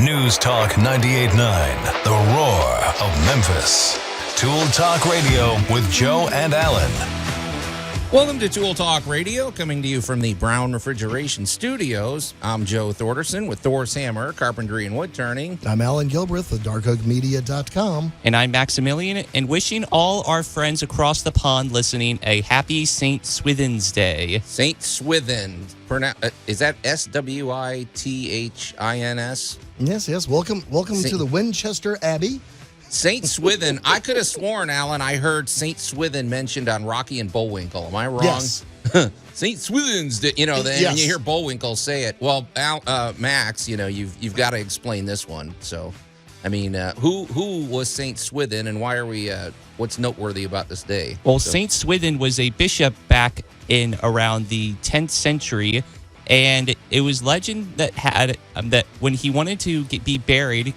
News Talk 98.9, the roar of Memphis. Tool Talk Radio with Joe and Allan. Welcome to Tool Talk Radio, coming to you from the Brown Refrigeration Studios. I'm Joe Thorderson with Thor's Hammer, Carpentry and Wood Turning. I'm Alan Gilbreth with darkoakmedia.com. And I'm Maximilian, and wishing all our friends across the pond listening a happy St. Swithin's Day. St. Swithin. Is that Swithins? Yes. Welcome to the Winchester Abbey. St. Swithin. I could have sworn, Alan, I heard St. Swithin mentioned on Rocky and Bullwinkle. Am I wrong? Yes. St. Swithin's, when you hear Bullwinkle say it. Well, Max, you've got to explain this one. So, I mean, who was St. Swithin, and why are we? What's noteworthy about this day? Well, St. Swithin was a bishop back in around the 10th century. And it was legend that had that when he wanted to be buried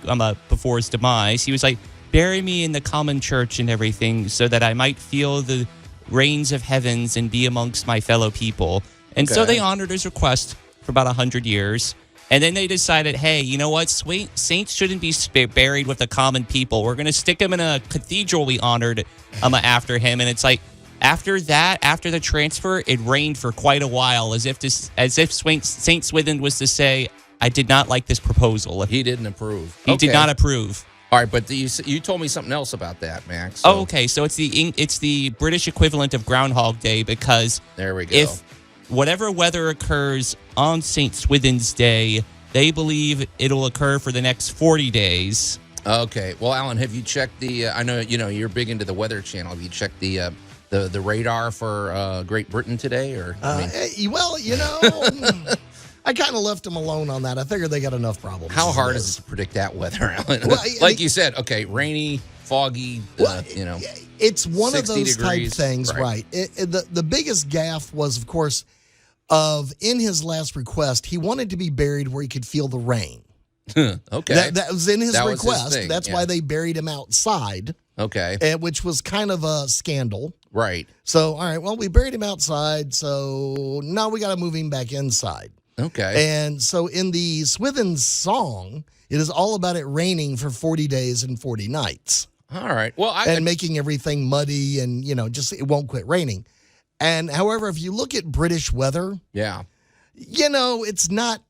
before his demise, he was like, bury me in the common church and everything so that I might feel the rains of heavens and be amongst my fellow people. And so they honored his request for about 100 years. And then they decided, hey, you know what? Saints shouldn't be buried with the common people. We're going to stick him in a cathedral we honored after him. And it's like, after the transfer, it rained for quite a while, as if St. Swithin was to say, I did not like this proposal. He didn't approve. He did not approve. All right, but you told me something else about that, Max. So. Oh, okay. So it's the British equivalent of Groundhog Day, because there we go. If whatever weather occurs on St. Swithin's Day, they believe it'll occur for the next 40 days. Okay. Well, Alan, have you checked the? I know you're big into the Weather Channel. Have you checked the radar for Great Britain today, or? I kind of left them alone on that. I figured they got enough problems. How hard is it to predict that weather, Alan? You said, okay, rainy, foggy, It's one of those degrees. Type things, right? The biggest gaffe was, of course, in his last request, he wanted to be buried where he could feel the rain. Okay. That was in his request. Thing, That's why they buried him outside. Okay. Which was kind of a scandal. Right. So, all right, well, we buried him outside, so now we got to move him back inside. Okay. And so in the Swithin song, it is all about it raining for 40 days and 40 nights. All right. Well, and making everything muddy and, just it won't quit raining. And however, if you look at British weather, it's not,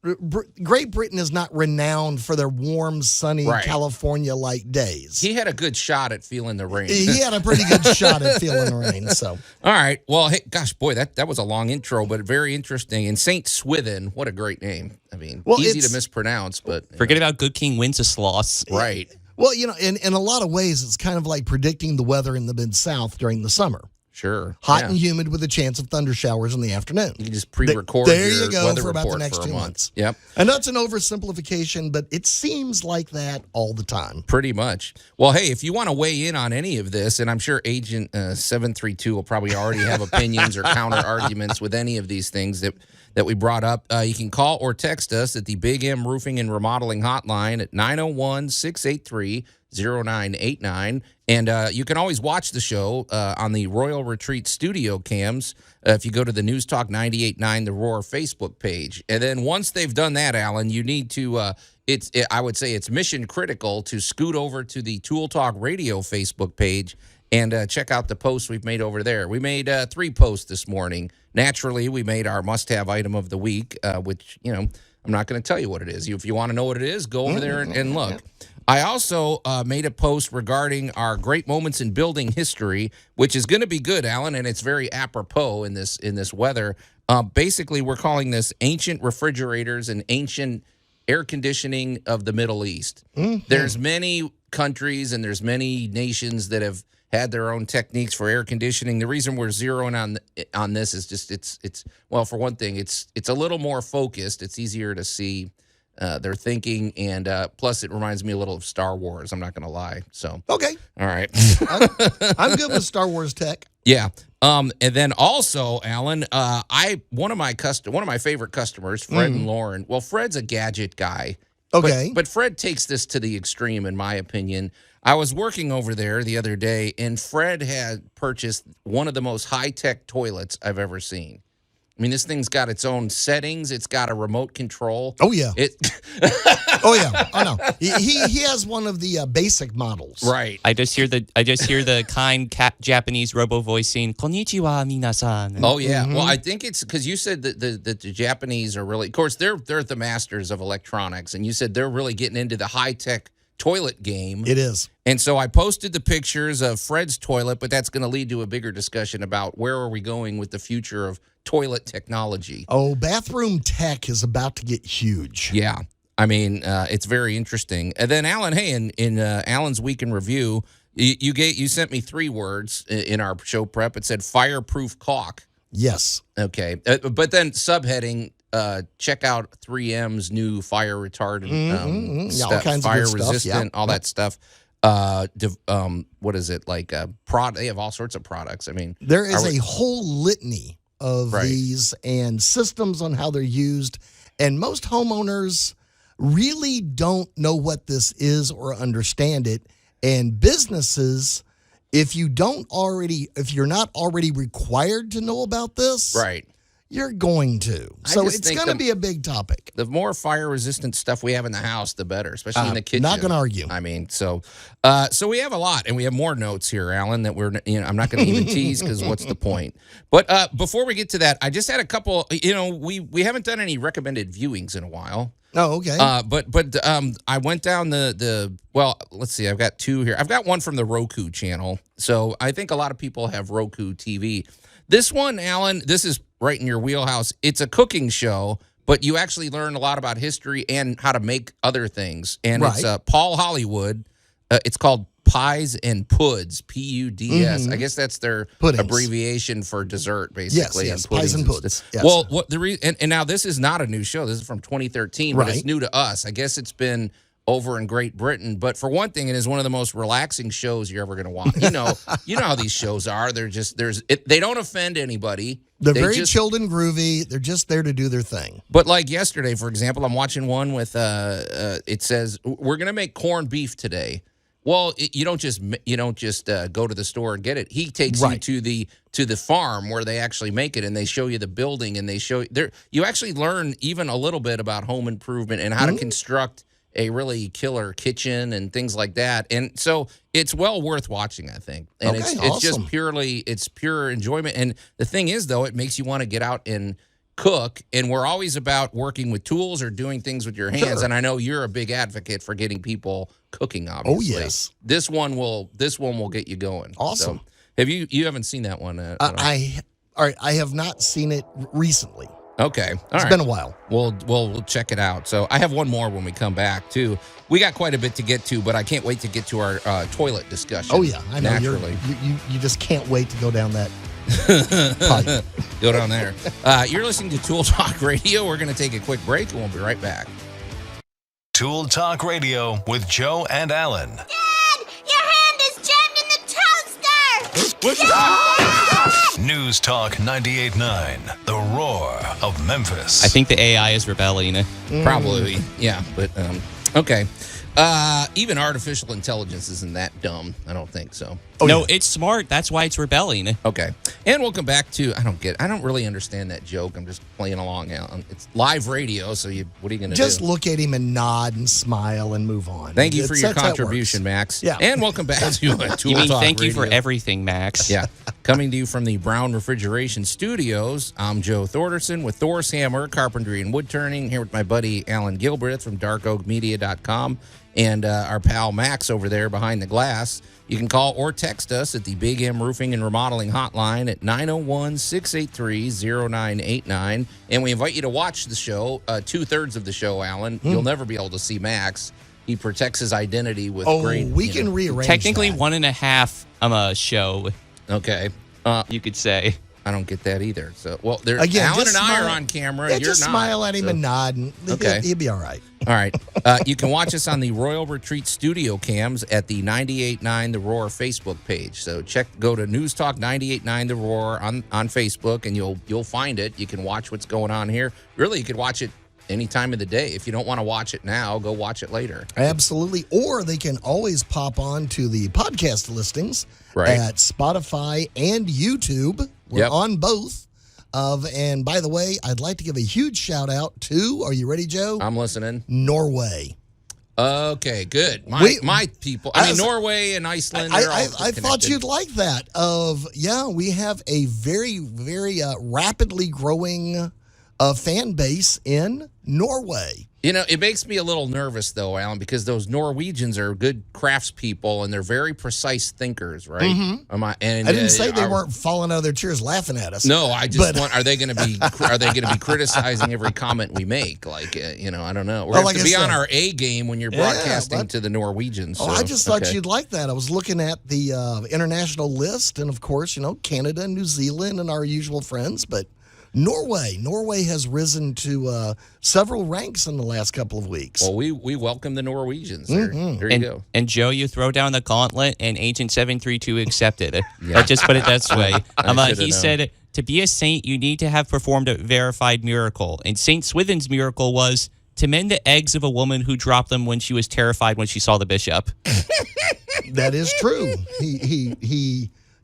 Great Britain is not renowned for their warm, sunny, California-like days. He had a good shot at feeling the rain. He had a pretty good shot at feeling the rain. So, all right. Well, hey, gosh, boy, that was a long intro, but very interesting. And St. Swithin, what a great name. I mean, easy to mispronounce, but forget about Good King Wenceslas. Right. Well, in a lot of ways, it's kind of like predicting the weather in the Mid-South during the summer. Sure. Hot and humid with a chance of thunder showers in the afternoon. You can just pre-record there your you go weather for about the report next for a 2 month. months. Yep. And that's an oversimplification, but it seems like that all the time. Pretty much. Well, hey, if you want to weigh in on any of this, and I'm sure Agent 732 will probably already have opinions or counter arguments with any of these things that we brought up, you can call or text us at the Big M Roofing and Remodeling Hotline at 901-683-0989. And you can always watch the show on the Royal Retreat studio cams if you go to the News Talk 98.9 The Roar Facebook page. And then once they've done that, Alan, you need to, I would say it's mission critical to scoot over to the Tool Talk Radio Facebook page and check out the posts we've made over there. We made 3 posts this morning. Naturally, we made our must-have item of the week, which, I'm not going to tell you what it is. If you want to know what it is, go over there and look. I also made a post regarding our great moments in building history, which is going to be good, Alan, and it's very apropos in this weather. Basically, we're calling this Ancient Refrigerators and Ancient Air Conditioning of the Middle East. Mm-hmm. There's many countries and there's many nations that have had their own techniques for air conditioning. The reason we're zeroing on this is just it's for one thing, it's a little more focused. It's easier to see their thinking, and plus it reminds me a little of Star Wars. I'm not going to lie. So okay, all right, I'm good with Star Wars tech. Yeah. And then also, Alan, one of my favorite customers, Fred and Lauren. Well, Fred's a gadget guy. Okay. But Fred takes this to the extreme, in my opinion. I was working over there the other day, and Fred had purchased one of the most high-tech toilets I've ever seen. I mean, this thing's got its own settings. It's got a remote control. Oh, yeah. Oh, yeah. Oh, no. He has one of the basic models. Right. I just hear the kind Japanese robo voicing, "Konnichiwa, minasan." Oh, yeah. Well, I think it's because you said that the Japanese are really, of course, they're the masters of electronics. And you said they're really getting into the high-tech toilet game. It is. And so I posted the pictures of Fred's toilet, but that's going to lead to a bigger discussion about where are we going with the future of toilet technology. Oh, bathroom tech is about to get huge. Yeah. I mean, it's very interesting. And then, Allan, hey, in Allan's Week in Review, you sent me 3 words in our show prep. It said fireproof caulk. Yes. Okay. But then subheading, check out 3M's new fire retardant, Yeah, all kinds fire of good resistant, stuff. Yeah. all that stuff. What is it like? They have all sorts of products. I mean, there is a whole litany of Right. these and systems on how they're used, and most homeowners really don't know what this is or understand it. And businesses, if you're not already required to know about this, right. you're going to. So just it's think going to be a big topic. The more fire-resistant stuff we have in the house, the better, especially in the kitchen. Not going to argue. I mean, so we have a lot, and we have more notes here, Allan, that I'm not going to even tease because what's the point? But before we get to that, I just had a couple. We haven't done any recommended viewings in a while. Oh, okay. But I went down well, let's see. I've got 2 here. I've got one from the Roku channel. So I think a lot of people have Roku TV. This one, Allan, this is right in your wheelhouse. It's a cooking show, but you actually learn a lot about history and how to make other things. And Right. it's Paul Hollywood. It's called Pies and Puds, Puds. I guess that's their Puddings. abbreviation for dessert, basically. Yes, puddings pies and puds. stuff. Yes. Well, what the and now this is not a new show. This is from 2013, but it's Right. new to us. I guess it's been over in Great Britain, but for one thing, it is one of the most relaxing shows you're ever going to watch. You know how these shows are. They're just they don't offend anybody. They're They very just- chilled and groovy. They're just there to do their thing. But like yesterday, for example, I'm watching one with it says we're going to make corned beef today. Well, you don't just go to the store and get it. He takes Right. you to the farm where they actually make it, and they show you the building, and they show you actually learn even a little bit about home improvement and how to construct a really killer kitchen and things like that. And so it's well worth watching, I think. And Okay, it's just awesome. it's pure enjoyment. And the thing is, though, it makes you want to get out and cook, and we're always about working with tools or doing things with your hands. Sure. And I know you're a big advocate for getting people cooking, obviously. Oh, yes. This one will get you going. Awesome. So, have you haven't seen that one? At all? I have not seen it recently. Okay. All It's right. been a while. We'll check it out. So I have one more when we come back too. We got quite a bit to get to, but I can't wait to get to our toilet discussion. Oh yeah, I know. Naturally, You just can't wait to go down that pipe. go down there. You're listening to Tool Talk Radio. We're going to take a quick break, and we'll be right back. Tool Talk Radio with Joe and Allan. Dad, your hand is jammed in the toaster! News Talk 98.9, the roar of Memphis. I think the AI is rebelling. Probably, yeah. But okay. Even artificial intelligence isn't that dumb. I don't think so. No, yeah. it's smart. That's why it's rebelling. Okay. And we'll come back to I don't really understand that joke. I'm just playing along. It's live radio, so what are you going to do? Just look at him and nod and smile and move on. Thank you for your That's how it contribution, works. Max. Yeah. And welcome back to Tool You mean Talk thank you for Radio. everything, Max? Yeah. Coming to you from the Brown Refrigeration Studios, I'm Joe Thorderson with Thor's Hammer, Carpentry and Wood Turning, here with my buddy Alan Gilbreth from darkoakmedia.com and our pal Max over there behind the glass. You can call or text us at the Big M Roofing and Remodeling Hotline at 901-683-0989. And we invite you to watch the show, 2/3 of the show, Alan. You'll never be able to see Max. He protects his identity with great... we can rearrange Technically, that. 1.5 show, Okay. you could say. I don't get that either. So, well, Again, Alan just and I smile- are on camera. Yeah, You're just not, smile at him so- and nod, and Okay. he'll be all right. All right. You can watch us on the Royal Retreat studio cams at the 98.9 The Roar Facebook page. So go to News Talk 98.9 The Roar on Facebook, and you'll find it. You can watch what's going on here. Really, you could watch it any time of the day. If you don't want to watch it now, go watch it later. Absolutely. Or they can always pop on to the podcast listings Right. at Spotify and YouTube. We're Yep. on both. And by the way, I'd like to give a huge shout out to, are you ready, Joe? I'm listening. Norway. Okay, good. My people. I mean, Norway and Iceland. I thought you'd like that. We have a very, very rapidly growing fan base in Norway. You know, it makes me a little nervous, though, Alan, because those Norwegians are good craftspeople and they're very precise thinkers, right? Mm-hmm. I didn't say they weren't falling out of their chairs laughing at us. No, I just want. Are they going to be criticizing every comment we make? Like, I don't know. We're going to be on our A game when you're broadcasting to the Norwegians. I just thought you'd like that. I was looking at the international list, and of course, Canada and New Zealand and our usual friends, but Norway has risen to several ranks in the last couple of weeks. Well, we welcome the Norwegians. There you go. And Joe, you throw down the gauntlet, and Agent 732 accepted it. Let's just put it that way. He said, to be a saint, you need to have performed a verified miracle. And St. Swithin's miracle was to mend the eggs of a woman who dropped them when she was terrified when she saw the bishop. That is true.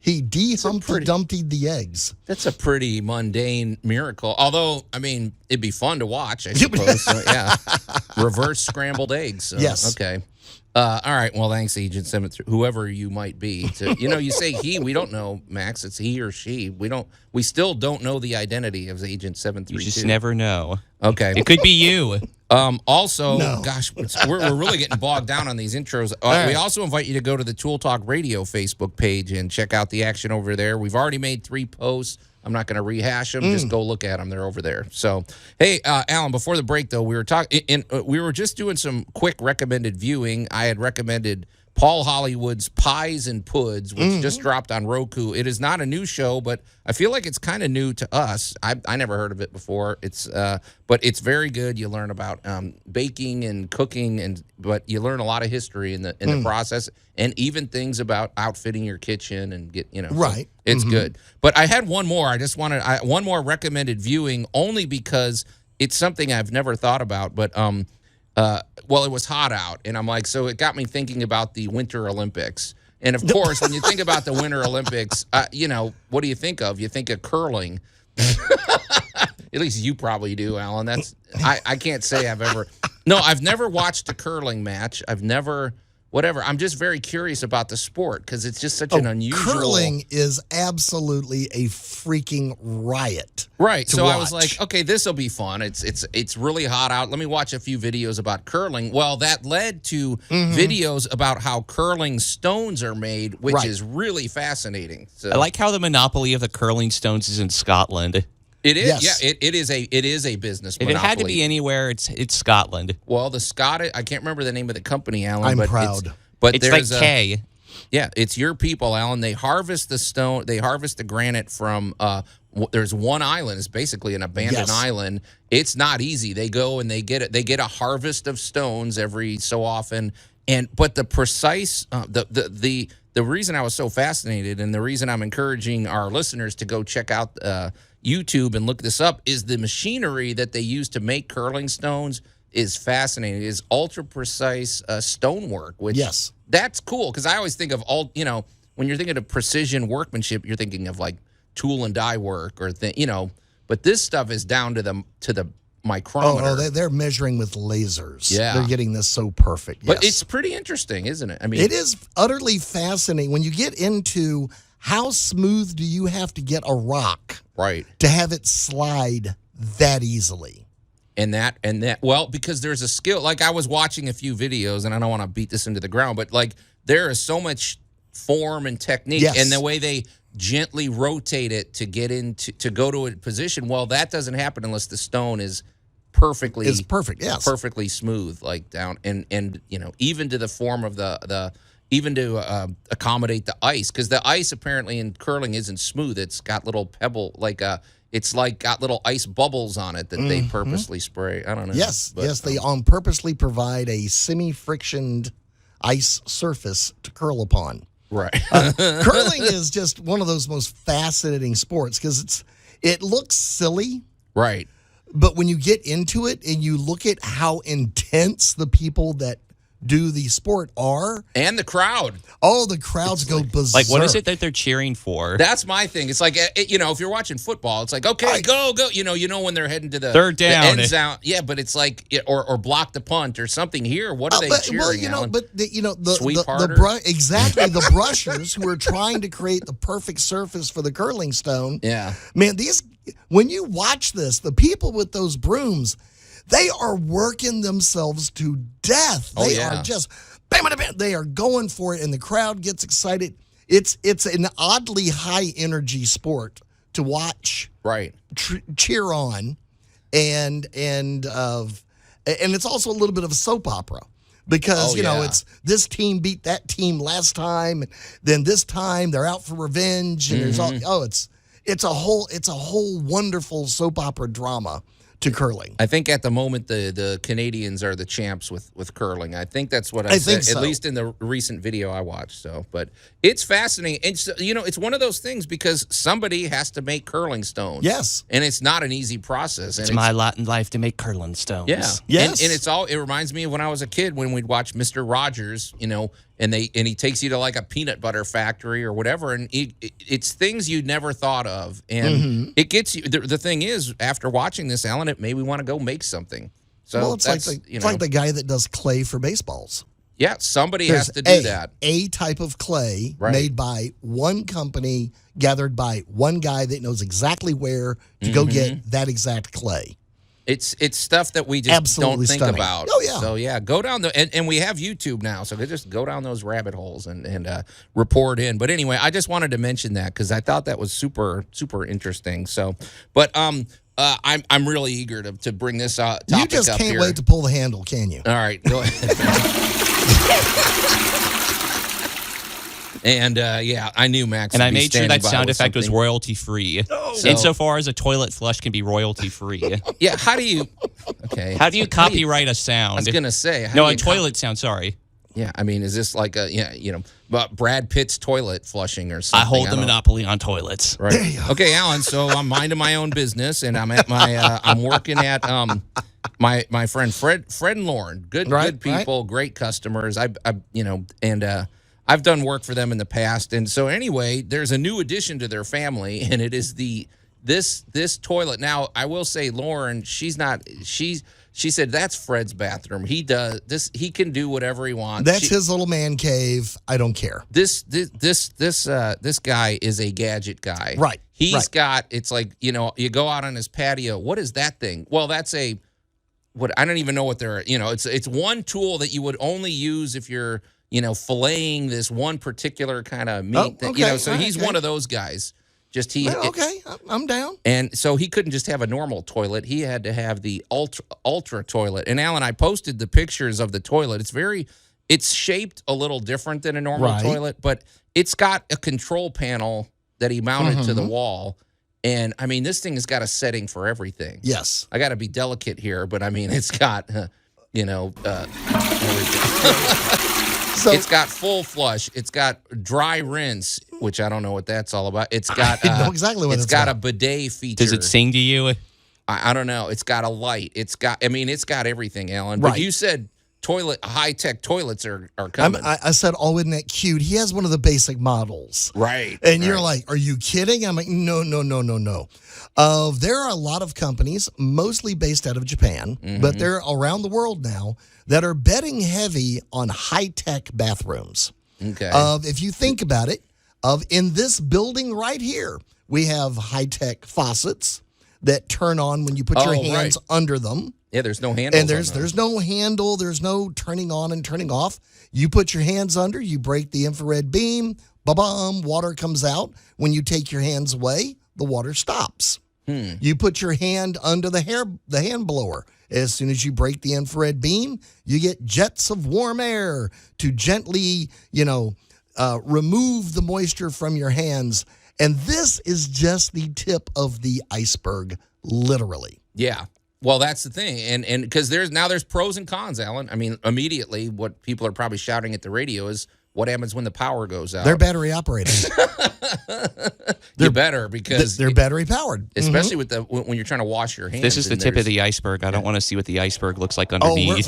He de-Humpty Dumptied the eggs. That's a pretty mundane miracle. Although, I mean, it'd be fun to watch, I suppose. So, yeah. Reverse scrambled eggs. So, yes. Okay. All right. Well, thanks, Agent 732, whoever you might be. You say he. We don't know, Max. It's he or she. We still don't know the identity of Agent 732. You just never know. Okay. It could be you. Also, no. Gosh, we're really getting bogged down on these intros. We also invite you to go to the Tool Talk Radio Facebook page and check out the action over there. We've already made 3 posts. I'm not going to rehash them. Just go look at them. They're over there. So, hey, Alan, before the break, though, we were talking. We were just doing some quick recommended viewing. I had recommended Paul Hollywood's Pies and Puds, which just dropped on Roku. It is not a new show, but I feel like it's kind of new to us. I never heard of it before. But it's very good. You learn about baking and cooking, but you learn a lot of history in the process, and even things about outfitting your kitchen and right. It's good. But I had one more. I just wanted one more recommended viewing, only because it's something I've never thought about. But it was hot out, and I'm like, so it got me thinking about the Winter Olympics. And of course, when you think about the Winter Olympics, what do you think of? You think of curling. At least you probably do, Alan. I can't say I've never watched a curling match. I've never. Whatever. I'm just very curious about the sport because it's just such an unusual. Curling is absolutely a freaking riot. Right. So I was like, okay, this will be fun. It's really hot out. Let me watch a few videos about curling. Well, that led to videos about how curling stones are made, which is really fascinating. So, I like how the monopoly of the curling stones is in Scotland. It is, yes. Yeah. It is a business. If monopoly. It had to be anywhere, it's Scotland. Well, the Scottish, I can't remember the name of the company, Alan. I'm proud. But it's like K. Yeah, it's your people, Alan. They harvest the stone. They harvest the granite from. There's one island. It's basically an abandoned island. It's not easy. They go and they get it. They get a harvest of stones every so often. But the precise the reason I was so fascinated, and the reason I'm encouraging our listeners to go check out YouTube and look this up, is the machinery that they use to make curling stones is fascinating. It is ultra precise stonework, which that's cool because I always think of when you're thinking of precision workmanship, you're thinking of like tool and die work but this stuff is down to the micrometer. Oh, they're measuring with lasers. Yeah. They're getting this so perfect. But it's pretty interesting, isn't it? I mean, it is utterly fascinating when you get into how smooth do you have to get a rock to have it slide that easily. And that, well, because there's a skill. Like I was watching a few videos, and I don't want to beat this into the ground, but like there is so much form and technique, and the way they gently rotate it to get to go to a position. Well, that doesn't happen unless the stone is perfectly perfectly smooth, like down and even to the form of the even to accommodate the ice, because the ice apparently in curling isn't smooth. It's got little pebble it's got little ice bubbles on it that they purposely spray. I don't know. Yes, they purposely provide a semi-frictioned ice surface to curl upon. Right. Curling is just one of those most fascinating sports because it looks silly. Right. But when you get into it and you look at how intense the people that do the sport are. And the crowd. Oh, the crowds go berserk. Like, what is it that they're cheering for? That's my thing. It's like, if you're watching football, it's like, okay, go. You know when they're heading to the third down. The end zone. Yeah, but it's like, or block the punt or something here. What are they cheering? Well, exactly, the brushers who are trying to create the perfect surface for the curling stone. Yeah. Man, when you watch this, the people with those brooms, they are working themselves to death. They are just, bam, bam, bam, they are going for it, and the crowd gets excited. It's an oddly high energy sport to watch, right? Cheer on, and it's also a little bit of a soap opera because it's this team beat that team last time, and then this time they're out for revenge, and there's it's a whole wonderful soap opera drama to curling. I think at the moment the Canadians are the champs with curling. I think that's what I said, think so. At least in the recent video I watched. So, but it's fascinating. It's it's one of those things because somebody has to make curling stones. Yes, and it's not an easy process. It's my lot in life to make curling stones. Yeah, yes, and it reminds me of when I was a kid when we'd watch Mr. Rogers. And he takes you to like a peanut butter factory or whatever, and it's things you never thought of, and it gets you. The thing is, after watching this, Alan, it made me want to go make something. So it's like the guy that does clay for baseballs. Yeah, somebody has to do that. A type of clay made by one company, gathered by one guy that knows exactly where to go get that exact clay. It's stuff that we just Absolutely don't think stunning. about. Oh, yeah. So, yeah, go down and we have YouTube now, so just go down those rabbit holes and report in. But anyway, I just wanted to mention that because I thought that was super, super interesting. So, but I'm really eager to bring this topic up here. You just can't wait to pull the handle, can you? All right, go ahead. And, I knew Max And would I be made sure standing that by sound with effect was something. royalty-free. So- Insofar as a toilet flush can be royalty-free. Yeah, how do you... Okay. How do you copyright a sound? I was going to say... No, a toilet sound, sorry. Yeah, I mean, is this like Brad Pitt's toilet flushing or something? I hold the monopoly on toilets. Right. Okay, Alan. So I'm minding my own business, and I'm at my. I'm working at my friend Fred and Lauren. Good people, great customers. I've done work for them in the past, and so anyway, there's a new addition to their family, and it is this toilet. Now, I will say, Lauren, she said that's Fred's bathroom. He does this. He can do whatever he wants. That's his little man cave. I don't care. This guy is a gadget guy. Right. He's got. It's like you go out on his patio. What is that thing? Well, that's I don't even know what they're. It's one tool that you would only use if you're filleting this one particular kind of meat. So he's one of those guys. I'm down. And so he couldn't just have a normal toilet. He had to have the ultra toilet. And Alan, I posted the pictures of the toilet. It's shaped a little different than a normal toilet, but it's got a control panel that he mounted to the wall. And I mean, this thing has got a setting for everything. Yes. I got to be delicate here, but I mean, it's got, everything. So, it's got full flush. It's got dry rinse, which I don't know what that's all about. It's got I know exactly what it's got a bidet feature. Does it sing to you? I don't know. It's got a light. It's got everything, Alan. But you said high-tech toilets are coming. I said, oh, isn't that cute? He has one of the basic models. Right. And you're like, are you kidding? I'm like, no. There are a lot of companies, mostly based out of Japan, but they're around the world now, that are betting heavy on high-tech bathrooms. Okay. If you think about it, in this building right here, we have high-tech faucets that turn on when you put your hands under them. Yeah, there's no handle. And there's no handle. There's no turning on and turning off. You put your hands under, you break the infrared beam, ba-bum, water comes out. When you take your hands away, the water stops. You put your hand under the hand blower. As soon as you break the infrared beam, you get jets of warm air to gently, remove the moisture from your hands. And this is just the tip of the iceberg, literally. Yeah. Well, that's the thing. And because there's pros and cons, Alan. I mean, immediately what people are probably shouting at the radio is, what happens when the power goes out? They're battery operated. You better, because they're battery powered, especially with when you're trying to wash your hands. This is the tip of the iceberg. I don't want to see what the iceberg looks like underneath.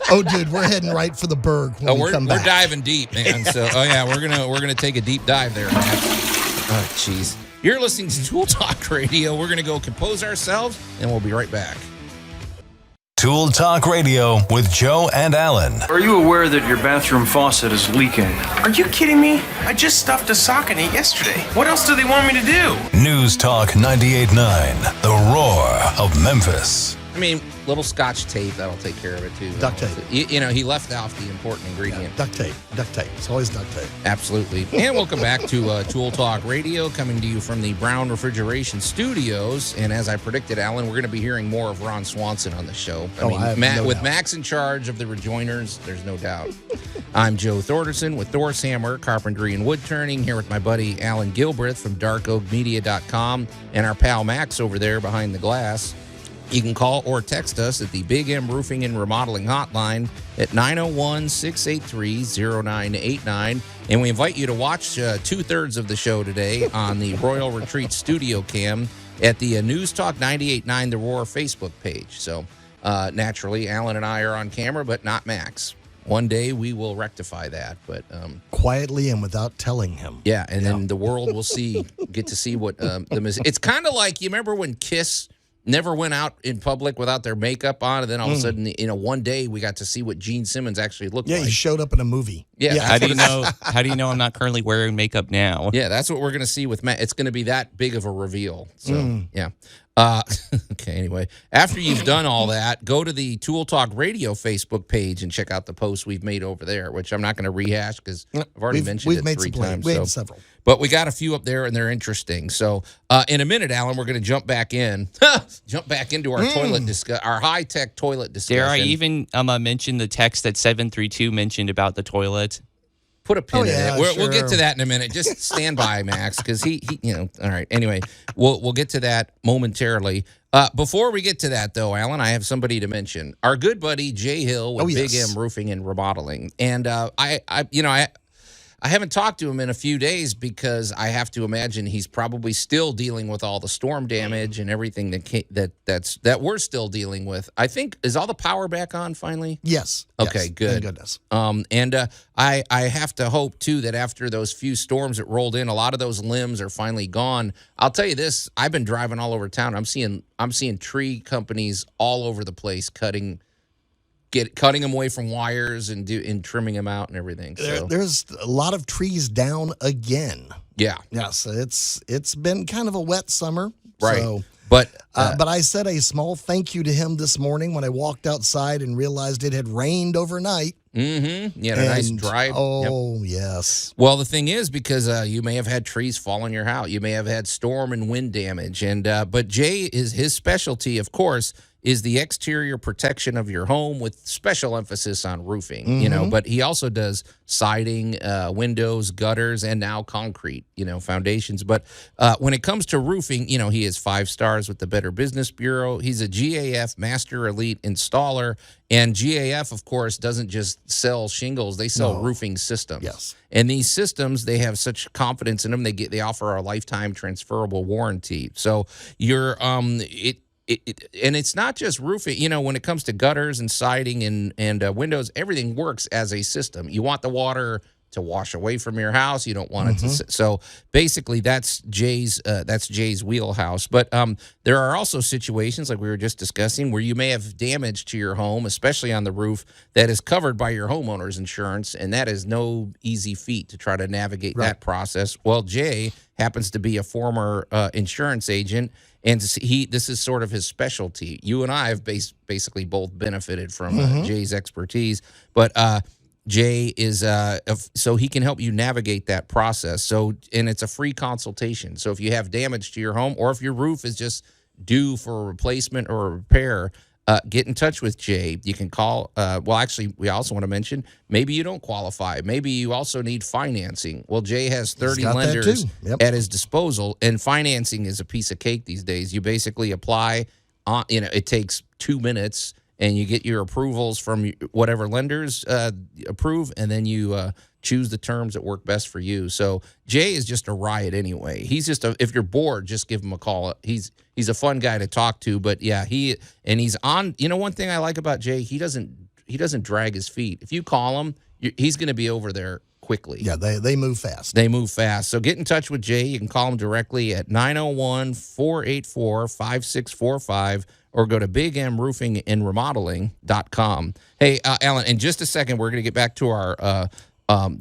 Dude, we're heading right for the berg when we come back. We're diving deep, man. So, we're gonna take a deep dive there, man. Oh, jeez. You're listening to Tool Talk Radio. We're gonna go compose ourselves, and we'll be right back. Tool Talk Radio with Joe and Allan. Are you aware that your bathroom faucet is leaking? Are you kidding me? I just stuffed a sock in it yesterday. What else do they want me to do? News Talk 98.9, the roar of Memphis. I mean, little Scotch tape, that'll take care of it, too. Duct tape. He left off the important ingredient. Yeah, duct tape. It's always duct tape. Absolutely. And welcome back to Tool Talk Radio, coming to you from the Brown Refrigeration Studios. And as I predicted, Allan, we're going to be hearing more of Ron Swanson on the show. With Max in charge of the rejoiners, there's no doubt. I'm Joe Thorderson with Thor's Hammer, Carpentry and Wood Turning, here with my buddy Alan Gilbreth from darkoakmedia.com and our pal Max over there behind the glass. You can call or text us at the Big M Roofing and Remodeling Hotline at 901-683-0989. And we invite you to watch two-thirds of the show today on the Royal Retreat Studio Cam at the News Talk 98.9 The Roar Facebook page. So, naturally, Alan and I are on camera, but not Max. One day we will rectify that, but quietly and without telling him. Yeah, and then the world will get to see what it's kind of like, you remember when Kiss never went out in public without their makeup on, and then all of a sudden, one day we got to see what Gene Simmons actually looked like. Yeah, he showed up in a movie. Yeah. How do you know I'm not currently wearing makeup now? Yeah, that's what we're going to see with Matt. It's going to be that big of a reveal. So, yeah. Okay, anyway, after you've done all that, go to the Tool Talk Radio Facebook page and check out the posts we've made over there, which I'm not going to rehash because I've already mentioned it 3 times. We have several. But we got a few up there, and they're interesting. So in a minute, Alan, we're going to jump back into our toilet our high-tech toilet discussion. Dare I even mention the text that 732 mentioned about the toilet? Put a pin in it. Sure. We'll get to that in a minute. Just stand by, Max, because he, all right. Anyway, we'll get to that momentarily. Before we get to that, though, Alan, I have somebody to mention. Our good buddy Jay Hill with Big M Roofing and Remodeling, and I haven't talked to him in a few days because I have to imagine he's probably still dealing with all the storm damage and everything that we're still dealing with. I think, is all the power back on finally? Yes. Okay, yes. good. Thank goodness. I have to hope too that after those few storms that rolled in, a lot of those limbs are finally gone. I'll tell you this: I've been driving all over town. I'm seeing tree companies all over the place cutting them away from wires and trimming them out and everything. So There's a lot of trees down again. Yeah. Yes, it's been kind of a wet summer. Right. So, but I said a small thank you to him this morning when I walked outside and realized it had rained overnight. Mm-hmm. Yeah, a nice dry. Oh, yes. Well, the thing is, because you may have had trees fall on your house. You may have had storm and wind damage. But Jay, his specialty, of course, is the exterior protection of your home with special emphasis on roofing, but he also does siding, windows, gutters, and now concrete, foundations. But when it comes to roofing, he is 5 stars with the Better Business Bureau. He's a GAF Master Elite installer. And GAF, of course, doesn't just sell shingles. They sell roofing systems. Yes. And these systems, they have such confidence in them. They offer a lifetime transferable warranty. So you're and it's not just roofing. When it comes to gutters and siding and windows, everything works as a system. You want the water to wash away from your house. You don't want it to. So basically, that's Jay's wheelhouse. But there are also situations like we were just discussing where you may have damage to your home, especially on the roof, that is covered by your homeowner's insurance, and that is no easy feat to try to navigate that process. Well, Jay happens to be a former insurance agent. And this is sort of his specialty. You and I have basically both benefited from Jay's expertise. But Jay is so he can help you navigate that process. So, and it's a free consultation. So if you have damage to your home, or if your roof is just due for a replacement or a repair, get in touch with Jay. You can call. We also want to mention maybe you don't qualify. Maybe you also need financing. Well, Jay has 30 lenders at his disposal, and financing is a piece of cake these days. You basically apply. It takes 2 minutes. and you get your approvals from whatever lenders approve, and then you choose the terms that work best for you. So Jay is just a riot anyway. He's just if you're bored, just give him a call. He's a fun guy to talk to. But yeah, he's on. You know, one thing I like about Jay, he doesn't drag his feet. If you call him, he's going to be over there quickly. Yeah, they move fast. They move fast. So get in touch with Jay. You can call him directly at 901-484-5645 or go to bigmroofingandremodeling.com. Hey, Alan, in just a second, we're going to get back to our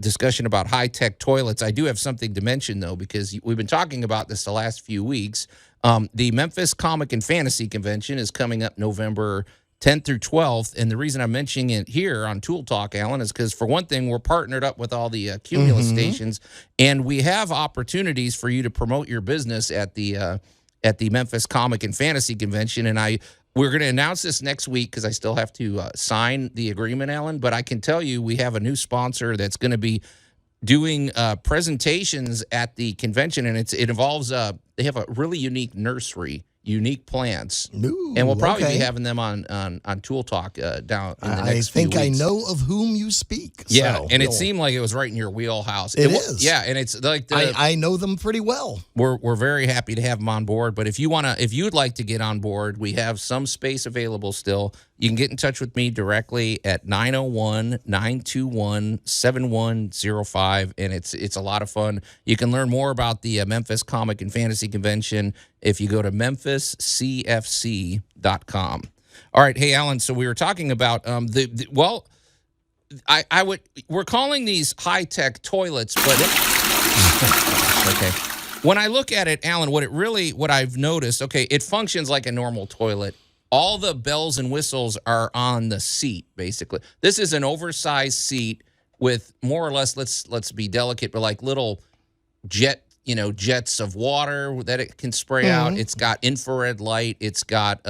discussion about high-tech toilets. I do have something to mention, though, because we've been talking about this the last few weeks. The Memphis Comic and Fantasy Convention is coming up November 10th through 12th, and the reason I'm mentioning it here on Tool Talk, Alan, is because, for one thing, we're partnered up with all the Cumulus stations, and we have opportunities for you to promote your business at the Memphis Comic and Fantasy Convention, and we're going to announce this next week because I still have to sign the agreement, Alan, but I can tell you we have a new sponsor that's going to be doing presentations at the convention, and it involves they have a really unique nursery, unique plants. Ooh, and we'll probably be having them on Tool Talk down in the next few weeks. I know of whom you speak. Yeah, so, and it seemed like it was right in your wheelhouse. It is. Yeah, and it's like I know them pretty well. We're very happy to have them on board. But if you'd like to get on board, we have some space available still. You can get in touch with me directly at 901-921-7105, and it's a lot of fun. You can learn more about the Memphis Comic and Fantasy Convention if you go to memphiscfc.com. All right, hey Alan. So we were talking about we're calling these high-tech toilets, but okay. When I look at it, Alan, what I've noticed, okay, it functions like a normal toilet. All the bells and whistles are on the seat, basically. This is an oversized seat with more or less, let's be delicate, but like little jets of water that it can spray out. It's got infrared light. It's got,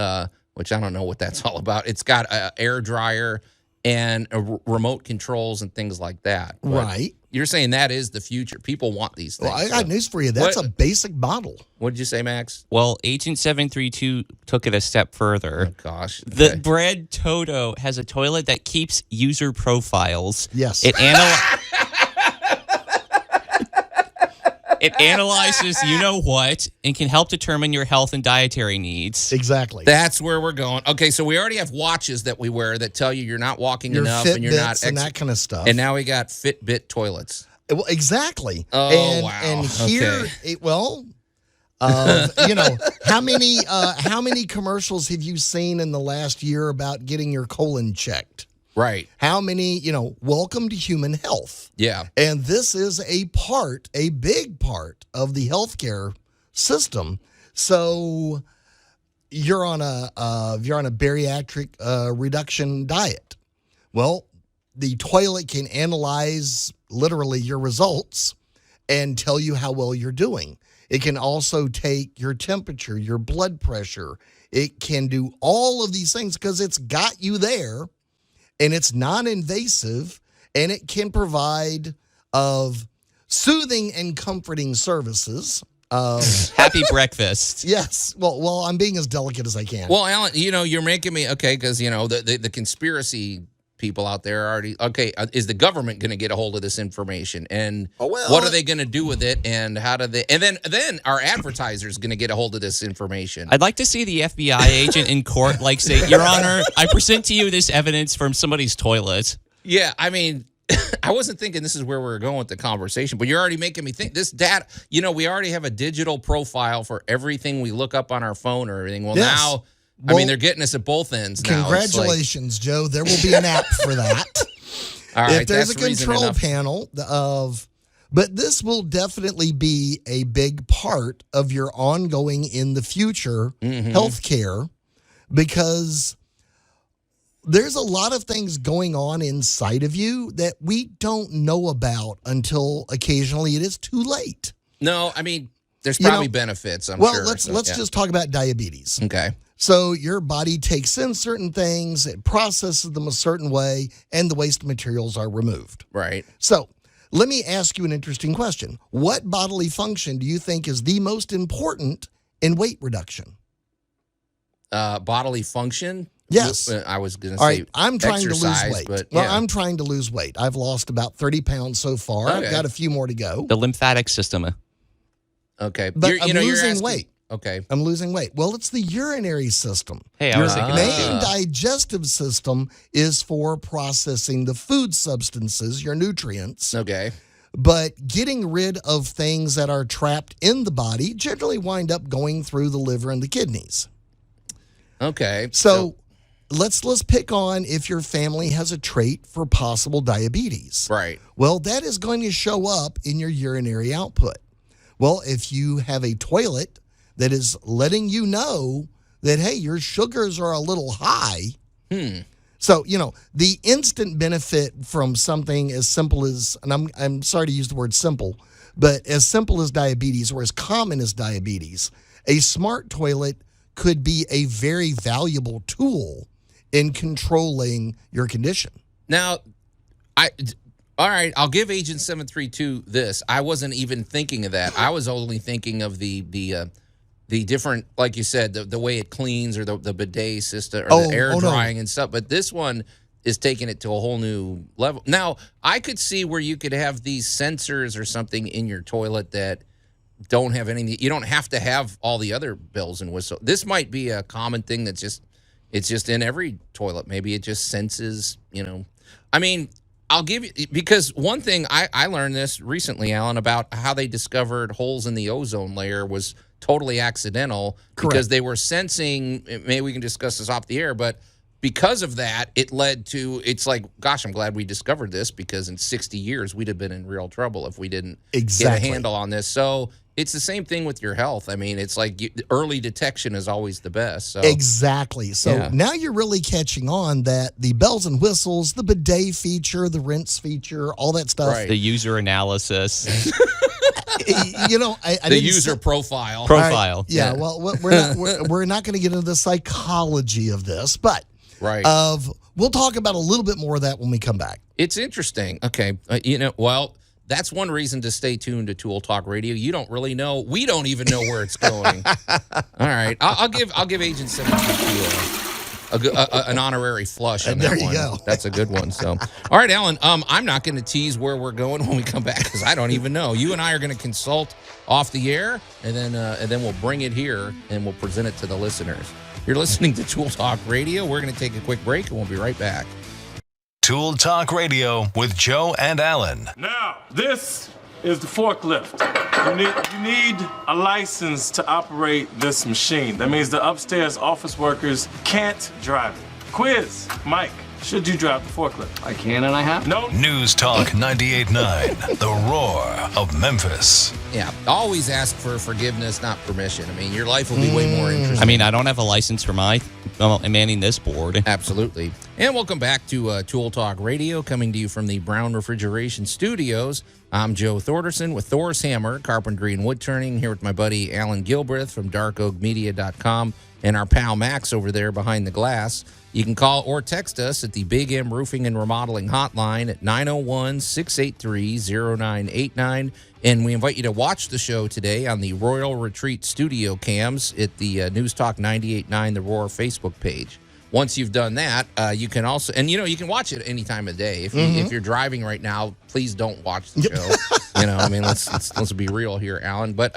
which I don't know what that's all about. It's got an air dryer and remote controls and things like that. But right. You're saying that is the future. People want these things. Well, I got news for you. That's a basic model. What did you say, Max? Well, Agent 732 took it a step further. Oh, gosh. Okay. The Bread Toto has a toilet that keeps user profiles. Yes. It analyzes you-know-what and can help determine your health and dietary needs. Exactly. That's where we're going. Okay, so we already have watches that we wear that tell you you're not walking enough Fitbits and you're not... and that kind of stuff. And now we got Fitbit toilets. Well, exactly. Oh, wow. And here, how many commercials have you seen in the last year about getting your colon checked? Right. How many, welcome to human health. Yeah. And this is a big part of the healthcare system. So you're on a bariatric reduction diet. Well, the toilet can analyze literally your results and tell you how well you're doing. It can also take your temperature, your blood pressure. It can do all of these things because it's got you there. And it's non-invasive, and it can provide soothing and comforting services. Happy breakfast. Yes. Well, I'm being as delicate as I can. Well, Alan, you're making me, okay, because, the conspiracy people out there are already, okay, is the government going to get a hold of this information? And what are they going to do with it? And how do they, and then our advertisers going to get a hold of this information? I'd like to see the FBI agent in court, say, Your Honor, I present to you this evidence from somebody's toilet. Yeah, I mean, I wasn't thinking this is where we were going with the conversation, but you're already making me think this data, we already have a digital profile for everything we look up on our phone or everything. Well, yes. now, I mean, they're getting us at both ends now. Congratulations, Joe. There will be an app for that. All right, if there's a control panel but this will definitely be a big part of your ongoing in the future healthcare, because there's a lot of things going on inside of you that we don't know about until occasionally it is too late. No, I mean, there's probably benefits, I'm sure. Well, let's just talk about diabetes. Okay. So your body takes in certain things, it processes them a certain way, and the waste materials are removed. Right. So let me ask you an interesting question. What bodily function do you think is the most important in weight reduction? Bodily function? Yes. I was going to All say right, I'm trying to lose exercise, weight. but Well, yeah. I'm trying to lose weight. I've lost about 30 pounds so far. Okay. I've got a few more to go. The lymphatic system. Okay. But I'm you're losing asking- weight. Okay. I'm losing weight. Well, it's the urinary system. Hey, I was Your thinking that main too. digestive system is for processing the food substances, your nutrients. Okay. But getting rid of things that are trapped in the body generally wind up going through the liver and the kidneys. Okay. So let's pick on if your family has a trait for possible diabetes. Right. Well, that is going to show up in your urinary output. Well, if you have a toilet that is letting you know that, hey, your sugars are a little high. So, the instant benefit from something as simple as, and I'm sorry to use the word simple, but as simple as diabetes or as common as diabetes, a smart toilet could be a very valuable tool in controlling your condition. Now, all right, I'll give Agent 732 this. I wasn't even thinking of that. I was only thinking of the different, like you said, the way it cleans or the bidet system or the air drying and stuff. But this one is taking it to a whole new level. Now, I could see where you could have these sensors or something in your toilet that don't have anything. You don't have to have all the other bells and whistles. This might be a common thing it's just in every toilet. Maybe it just senses, I mean, I'll give you, because one thing I learned this recently, Alan, about how they discovered holes in the ozone layer was totally accidental. Correct. Because they were sensing, maybe we can discuss this off the air, but because of that, it led to, it's like, gosh, I'm glad we discovered this, because in 60 years, we'd have been in real trouble if we didn't get a handle on this. So it's the same thing with your health. I mean, it's like early detection is always the best. So. Exactly. So now you're really catching on that the bells and whistles, the bidet feature, the rinse feature, all that stuff. Right. The user analysis. I the didn't user say- profile. Profile. Yeah, well, we're not going to get into the psychology of this, but Right. we'll talk about a little bit more of that when we come back. It's interesting. Okay. That's one reason to stay tuned to Tool Talk Radio. You don't really know. We don't even know where it's going. All right. I'll give Agent 732 an honorary flush on that There you one. go. That's a good one. So, all right, Alan, I'm not going to tease where we're going when we come back, because I don't even know. You and I are going to consult off the air, and then we'll bring it here and we'll present it to the listeners. You're listening to Tool Talk Radio. We're going to take a quick break, and we'll be right back. Tool Talk Radio with Joe and Allan. Now, this is the forklift. You need a license to operate this machine. That means the upstairs office workers can't drive it. Quiz, Mike, should you drive the forklift? I can and I have. No. News Talk 98.9, the roar of Memphis. Yeah, always ask for forgiveness, not permission. I mean, your life will be way more interesting. I mean, I don't have a license for manning this board. Absolutely. And welcome back to Tool Talk Radio, coming to you from the Brown Refrigeration Studios. I'm Joe Thorderson with Thor's Hammer, Carpentry and Wood Turning, here with my buddy Alan Gilbreth from darkoakmedia.com and our pal Max over there behind the glass. You can call or text us at the Big M Roofing and Remodeling Hotline at 901-683-0989. And we invite you to watch the show today on the Royal Retreat studio cams at the News Talk 98.9 The Roar Facebook page. Once you've done that, you can also, and you can watch it any time of day. If you're driving right now, please don't watch the show. I mean, let's be real here, Alan. But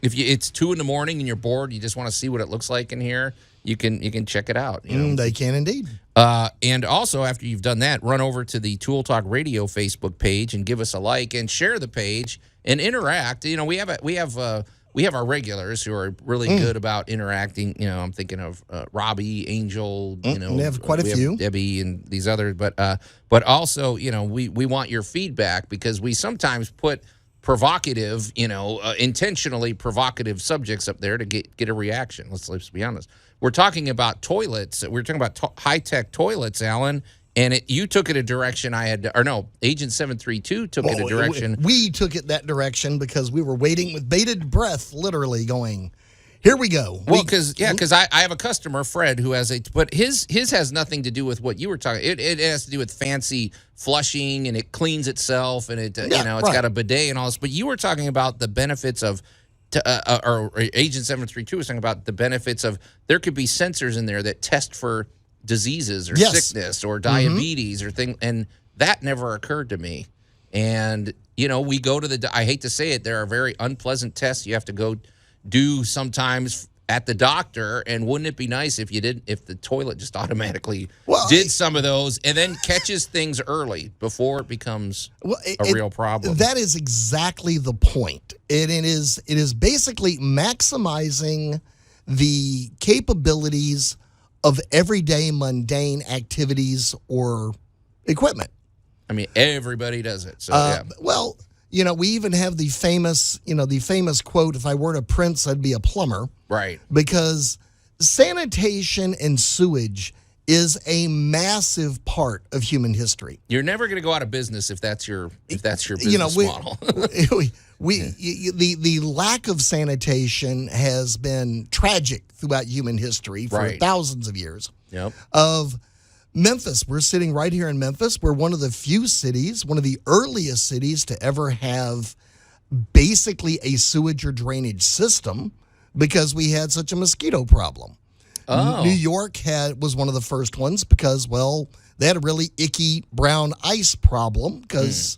if it's 2 a.m. and you're bored, you just want to see what it looks like in here, you can check it out. They can indeed. And also, after you've done that, run over to the Tool Talk Radio Facebook page and give us a like and share the page and interact. We have our regulars who are really good about interacting. I'm thinking of Robbie, Angel. We have quite a few. Debbie and these others. But also, we want your feedback, because we sometimes put provocative, intentionally provocative subjects up there to get a reaction. Let's be honest. We're talking about toilets. We're talking about high-tech toilets, Alan. And you took it a direction Agent 732 took it a direction. We took it that direction because we were waiting with bated breath, literally going, here we go. Well, because I have a customer, Fred, who has but his has nothing to do with what you were talking. It has to do with fancy flushing, and it cleans itself, and it's got a bidet and all this. But you were talking about the benefits of, or Agent 732 was talking about the benefits of, there could be sensors in there that test for diseases or Yes. sickness or diabetes or thing, and that never occurred to me. And we go to I hate to say it, there are very unpleasant tests you have to go do sometimes at the doctor, and wouldn't it be nice if the toilet just automatically did some of those and then catches things early before it becomes a real problem? That is exactly the point. It is basically maximizing the capabilities of everyday mundane activities or equipment. I mean, everybody does it. So yeah. Well, we even have the famous quote, "If I weren't a prince, I'd be a plumber." Right. Because sanitation and sewage is a massive part of human history. You're never going to go out of business if that's your business model. The lack of sanitation has been tragic throughout human history for thousands of years. Yep. Of Memphis, we're sitting right here in Memphis. We're one of the few cities, one of the earliest cities to ever have basically a sewage or drainage system because we had such a mosquito problem. Oh. New York was one of the first ones because, they had a really icky brown ice problem because,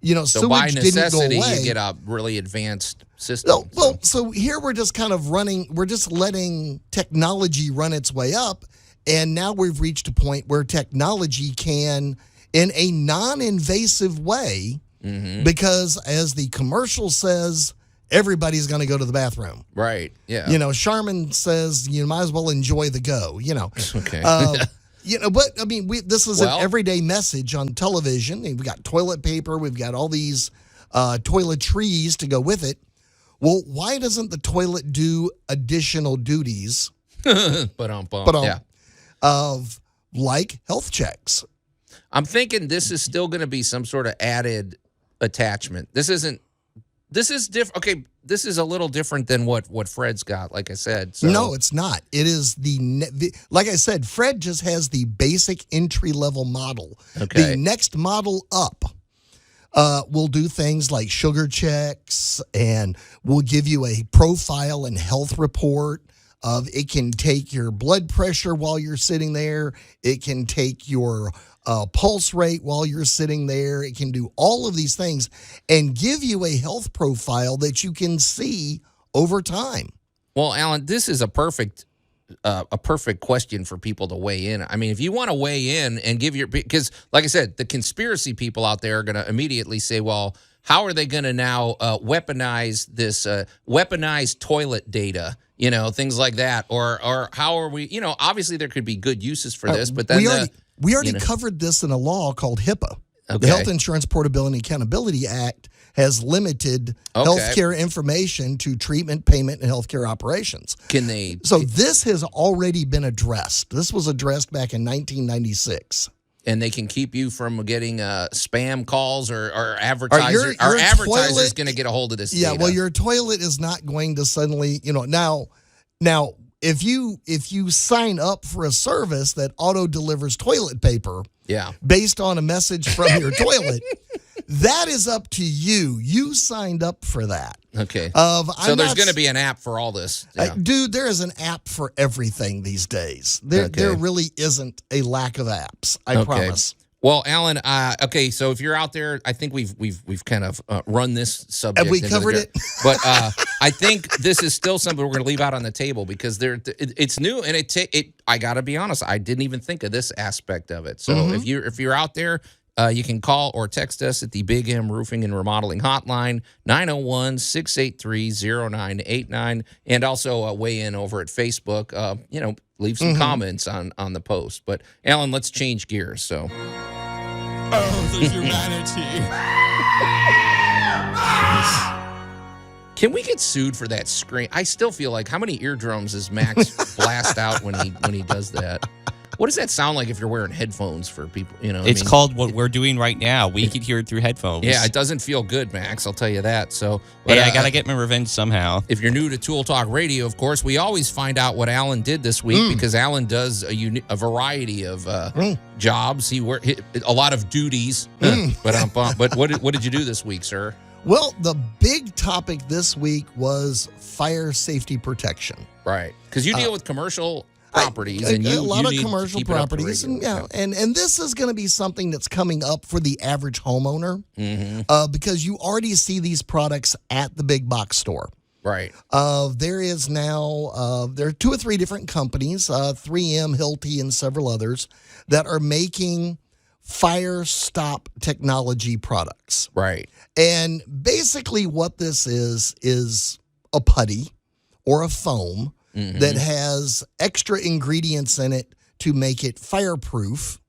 so sewage by didn't necessity, go away. you get a really advanced system. So here we're just kind of we're just letting technology run its way up. And now we've reached a point where technology can, in a non-invasive way, because as the commercial says, everybody's going to go to the bathroom. Right, yeah. Charmin says you might as well enjoy the go, Okay. But I mean, this is an everyday message on television. We've got toilet paper. We've got all these toiletries to go with it. Well, why doesn't the toilet do additional duties? Yeah. Of like health checks. I'm thinking this is still going to be some sort of added attachment. This is different. Okay, this is a little different than what Fred's got, like I said. So. No, it's not. It is like I said, Fred just has the basic entry-level model. Okay. The next model up will do things like sugar checks, and will give you a profile and health report. It can take your blood pressure while you're sitting there. It can take your pulse rate while you're sitting there. It can do all of these things and give you a health profile that you can see over time. Well, Allan, this is a perfect question for people to weigh in. I mean, if you want to weigh in and give because like I said, the conspiracy people out there are going to immediately say, well, how are they going to now weaponize this weaponized toilet data? Things like that, or how are we? Obviously there could be good uses for this, but then we already covered this in a law called HIPAA. Okay. The Health Insurance Portability and Accountability Act has limited healthcare information to treatment, payment, and healthcare operations. So this has already been addressed. This was addressed back in 1996. And they can keep you from getting spam calls or advertisers. Our advertiser's going to get a hold of this data. Yeah, well, your toilet is not going to suddenly, now if you sign up for a service that auto delivers toilet paper, based on a message from your toilet, that is up to you. You signed up for that. Okay. So there's going to be an app for all this. Yeah. Dude, there is an app for everything these days. There really isn't a lack of apps. I promise. Well, Allan, so if you're out there, I think we've kind of run this subject. Have we covered it? But I think this is still something we're going to leave out on the table because it's new, and I got to be honest, I didn't even think of this aspect of it. So if you're out there, you can call or text us at the Big M Roofing and Remodeling Hotline, 901-683-0989, and also weigh in over at Facebook. Leave some comments on the post. But, Allan, let's change gears. So, the humanity. Can we get sued for that scream? I still feel like, how many eardrums does Max blast out when he does that? What does that sound like if you're wearing headphones for people? It's called what we're doing right now. We can hear it through headphones. Yeah, it doesn't feel good, Max. I'll tell you that. So, but I gotta get my revenge somehow. If you're new to Tool Talk Radio, of course, we always find out what Allan did this week because Allan does a variety of jobs. He worked a lot of duties. But what did you do this week, sir? Well, the big topic this week was fire safety protection. Right, because you deal with commercial. properties, and a lot you of need to commercial keep it up to properties, and regular. and this is going to be something that's coming up for the average homeowner, because you already see these products at the big box store. Right. There is now there are 2 or 3 different companies, 3M, Hilti, and several others that are making fire stop technology products. Right. And basically, what this is a putty or a foam that has extra ingredients in it to make it fireproof.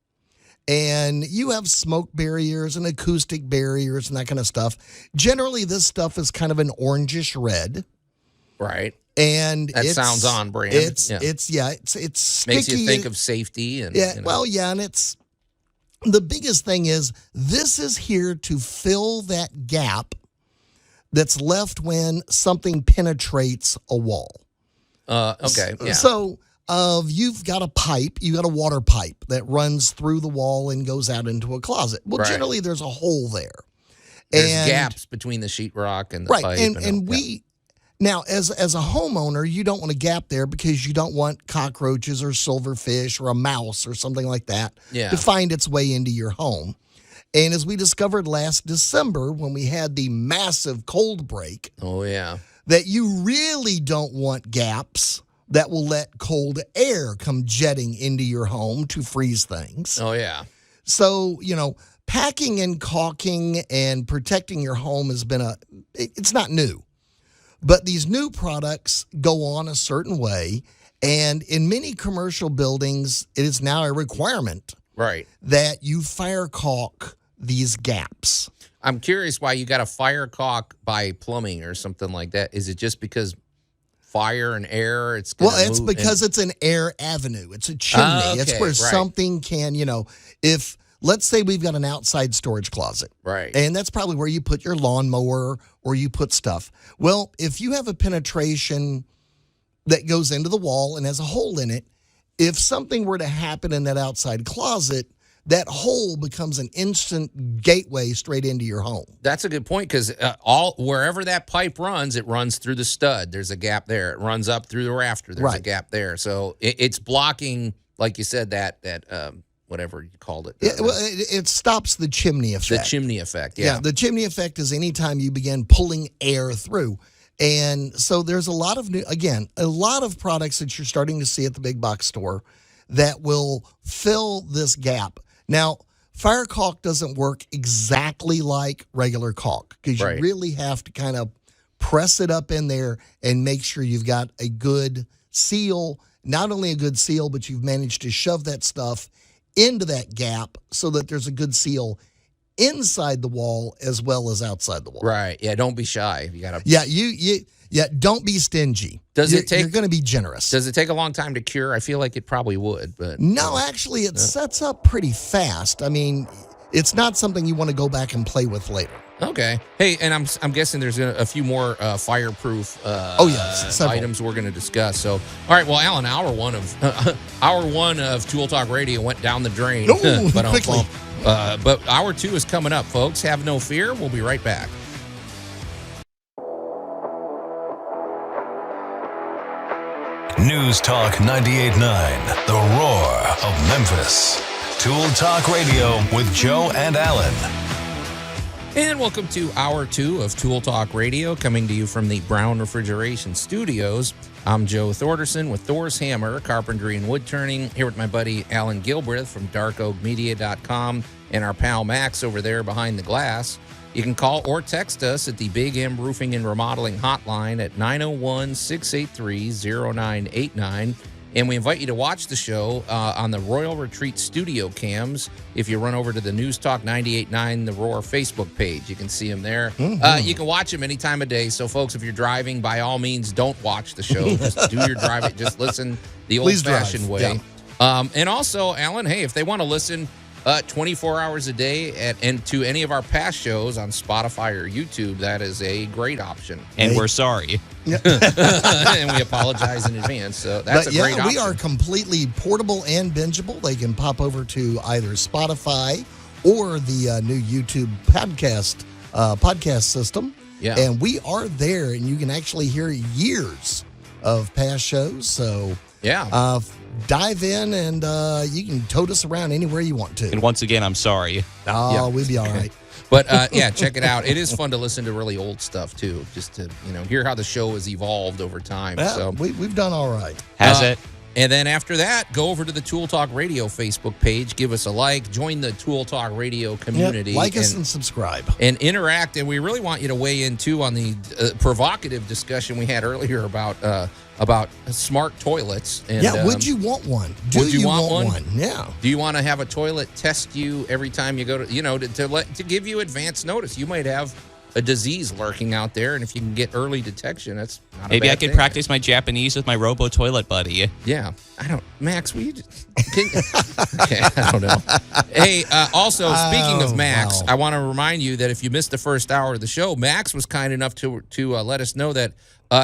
And you have smoke barriers and acoustic barriers and that kind of stuff. Generally, this stuff is kind of an orangish red. Right. And that sounds on brand. It's sticky. Makes you think of safety. And, yeah, well, yeah, and it's the biggest thing is this is here to fill that gap that's left when something penetrates a wall. Okay, yeah. So you've got a pipe, you got a water pipe that runs through the wall and goes out into a closet. Well, generally there's a hole there. There's gaps between the sheetrock and the pipe. Right, and we now as a homeowner, you don't want a gap there because you don't want cockroaches or silverfish or a mouse or something like that to find its way into your home. And as we discovered last December when we had the massive cold break, that you really don't want gaps that will let cold air come jetting into your home to freeze things. Oh, yeah. So, packing and caulking and protecting your home has been it's not new. But these new products go on a certain way. And in many commercial buildings, it is now a requirement that you fire caulk these gaps. I'm curious why you got a fire caulk by plumbing or something like that. Is it just because fire and air? It's because it's an air avenue. It's a chimney. It's where something can, if let's say we've got an outside storage closet. Right. And that's probably where you put your lawnmower or you put stuff. Well, if you have a penetration that goes into the wall and has a hole in it, if something were to happen in that outside closet, that hole becomes an instant gateway straight into your home. That's a good point because wherever that pipe runs, it runs through the stud. There's a gap there. It runs up through the rafter. There's a gap there. So it's blocking, like you said, that whatever you called it. It stops the chimney effect. The chimney effect, yeah. The chimney effect is anytime you begin pulling air through. And so there's a lot of products that you're starting to see at the big box store that will fill this gap. Now, fire caulk doesn't work exactly like regular caulk because you really have to kind of press it up in there and make sure you've got a good seal. Not only a good seal, but you've managed to shove that stuff into that gap so that there's a good seal inside the wall as well as outside the wall. Right. Yeah, don't be shy. You got to don't be stingy. You're going to be generous. Does it take a long time to cure? I feel like it probably would, but no, actually it sets up pretty fast. I mean, it's not something you want to go back and play with later. Okay. Hey, and I'm guessing there's a few more fireproof items we're going to discuss. So, all right. Well, Allan, hour one of Tool Talk Radio went down the drain. Quickly. But hour 2 is coming up, folks. Have no fear. We'll be right back. News Talk 98.9, the roar of Memphis. Tool Talk Radio with Joe and Allan. And welcome to hour 2 of Tool Talk Radio, coming to you from the Brown Refrigeration Studios. I'm Joe Thorderson with Thor's Hammer, Carpentry and Wood Turning, here with my buddy Alan Gilbreth from darkoakmedia.com and our pal Max over there behind the glass. You can call or text us at the Big M Roofing and Remodeling Hotline at 901-683-0989. And we invite you to watch the show on the Royal Retreat studio cams. If you run over to the News Talk 98.9 The Roar Facebook page, you can see them there. You can watch them any time of day. So, folks, if you're driving, by all means, don't watch the show. Just do your driving. Just listen the old-fashioned way. Yeah. And also, Alan, hey, if they want to listen 24 hours a day and to any of our past shows on Spotify or YouTube, that is a great option. And we're sorry. And we apologize in advance. So that's a great option. We are completely portable and bingeable. They can pop over to either Spotify or the new YouTube podcast system. Yeah. And we are there, and you can actually hear years of past shows. So Yeah. Dive in, and you can tote us around anywhere you want to. And once again, I'm sorry. Oh, we'll be all right. But yeah, check it out. It is fun to listen to really old stuff too, just to hear how the show has evolved over time. Well, so we've done all right. Has it? And then after that, go over to the Tool Talk Radio Facebook page, give us a like, join the Tool Talk Radio community. Like us and subscribe. And interact. And we really want you to weigh in, too, on the provocative discussion we had earlier about smart toilets. And, would you want one? Would you want one? Yeah. Do you want to have a toilet test you every time you go to give you advance notice? You might have a disease lurking out there, and if you can get early detection, that's not Maybe a bad I could thing. practice my Japanese with my robo toilet buddy. Yeah, Max, will you okay, I don't know. Hey, also, speaking of Max, I want to remind you that if you missed the first hour of the show, Max was kind enough to let us know that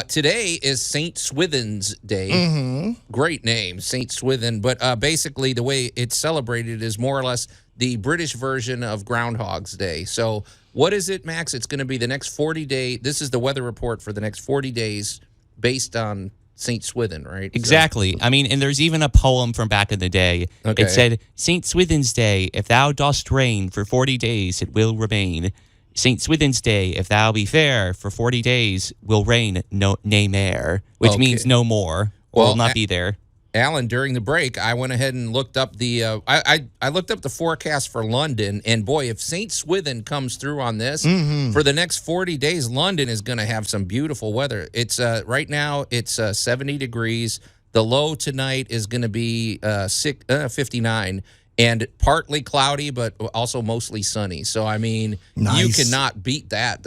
today is St. Swithin's Day. Mm-hmm. Great name, St. Swithin. But basically, the way it's celebrated is more or less the British version of Groundhog's Day. So what is it, Max? It's going to be the next 40 days. This is the weather report for the next 40 days based on St. Swithin, right? Exactly. So, I mean, and there's even a poem from back in the day. Okay. It said, St. Swithin's Day, if thou dost reign, for 40 days it will remain. St. Swithin's Day, if thou be fair, for 40 days will reign nay mair, which means no more, or will not be there. Alan, during the break, I went ahead and looked up the I looked up the forecast for London, and boy, if St. Swithin comes through on this for the next 40 days, London is going to have some beautiful weather. It's right now it's 70 degrees. The low tonight is going to be 59, and partly cloudy, but also mostly sunny. So I mean, you cannot beat that.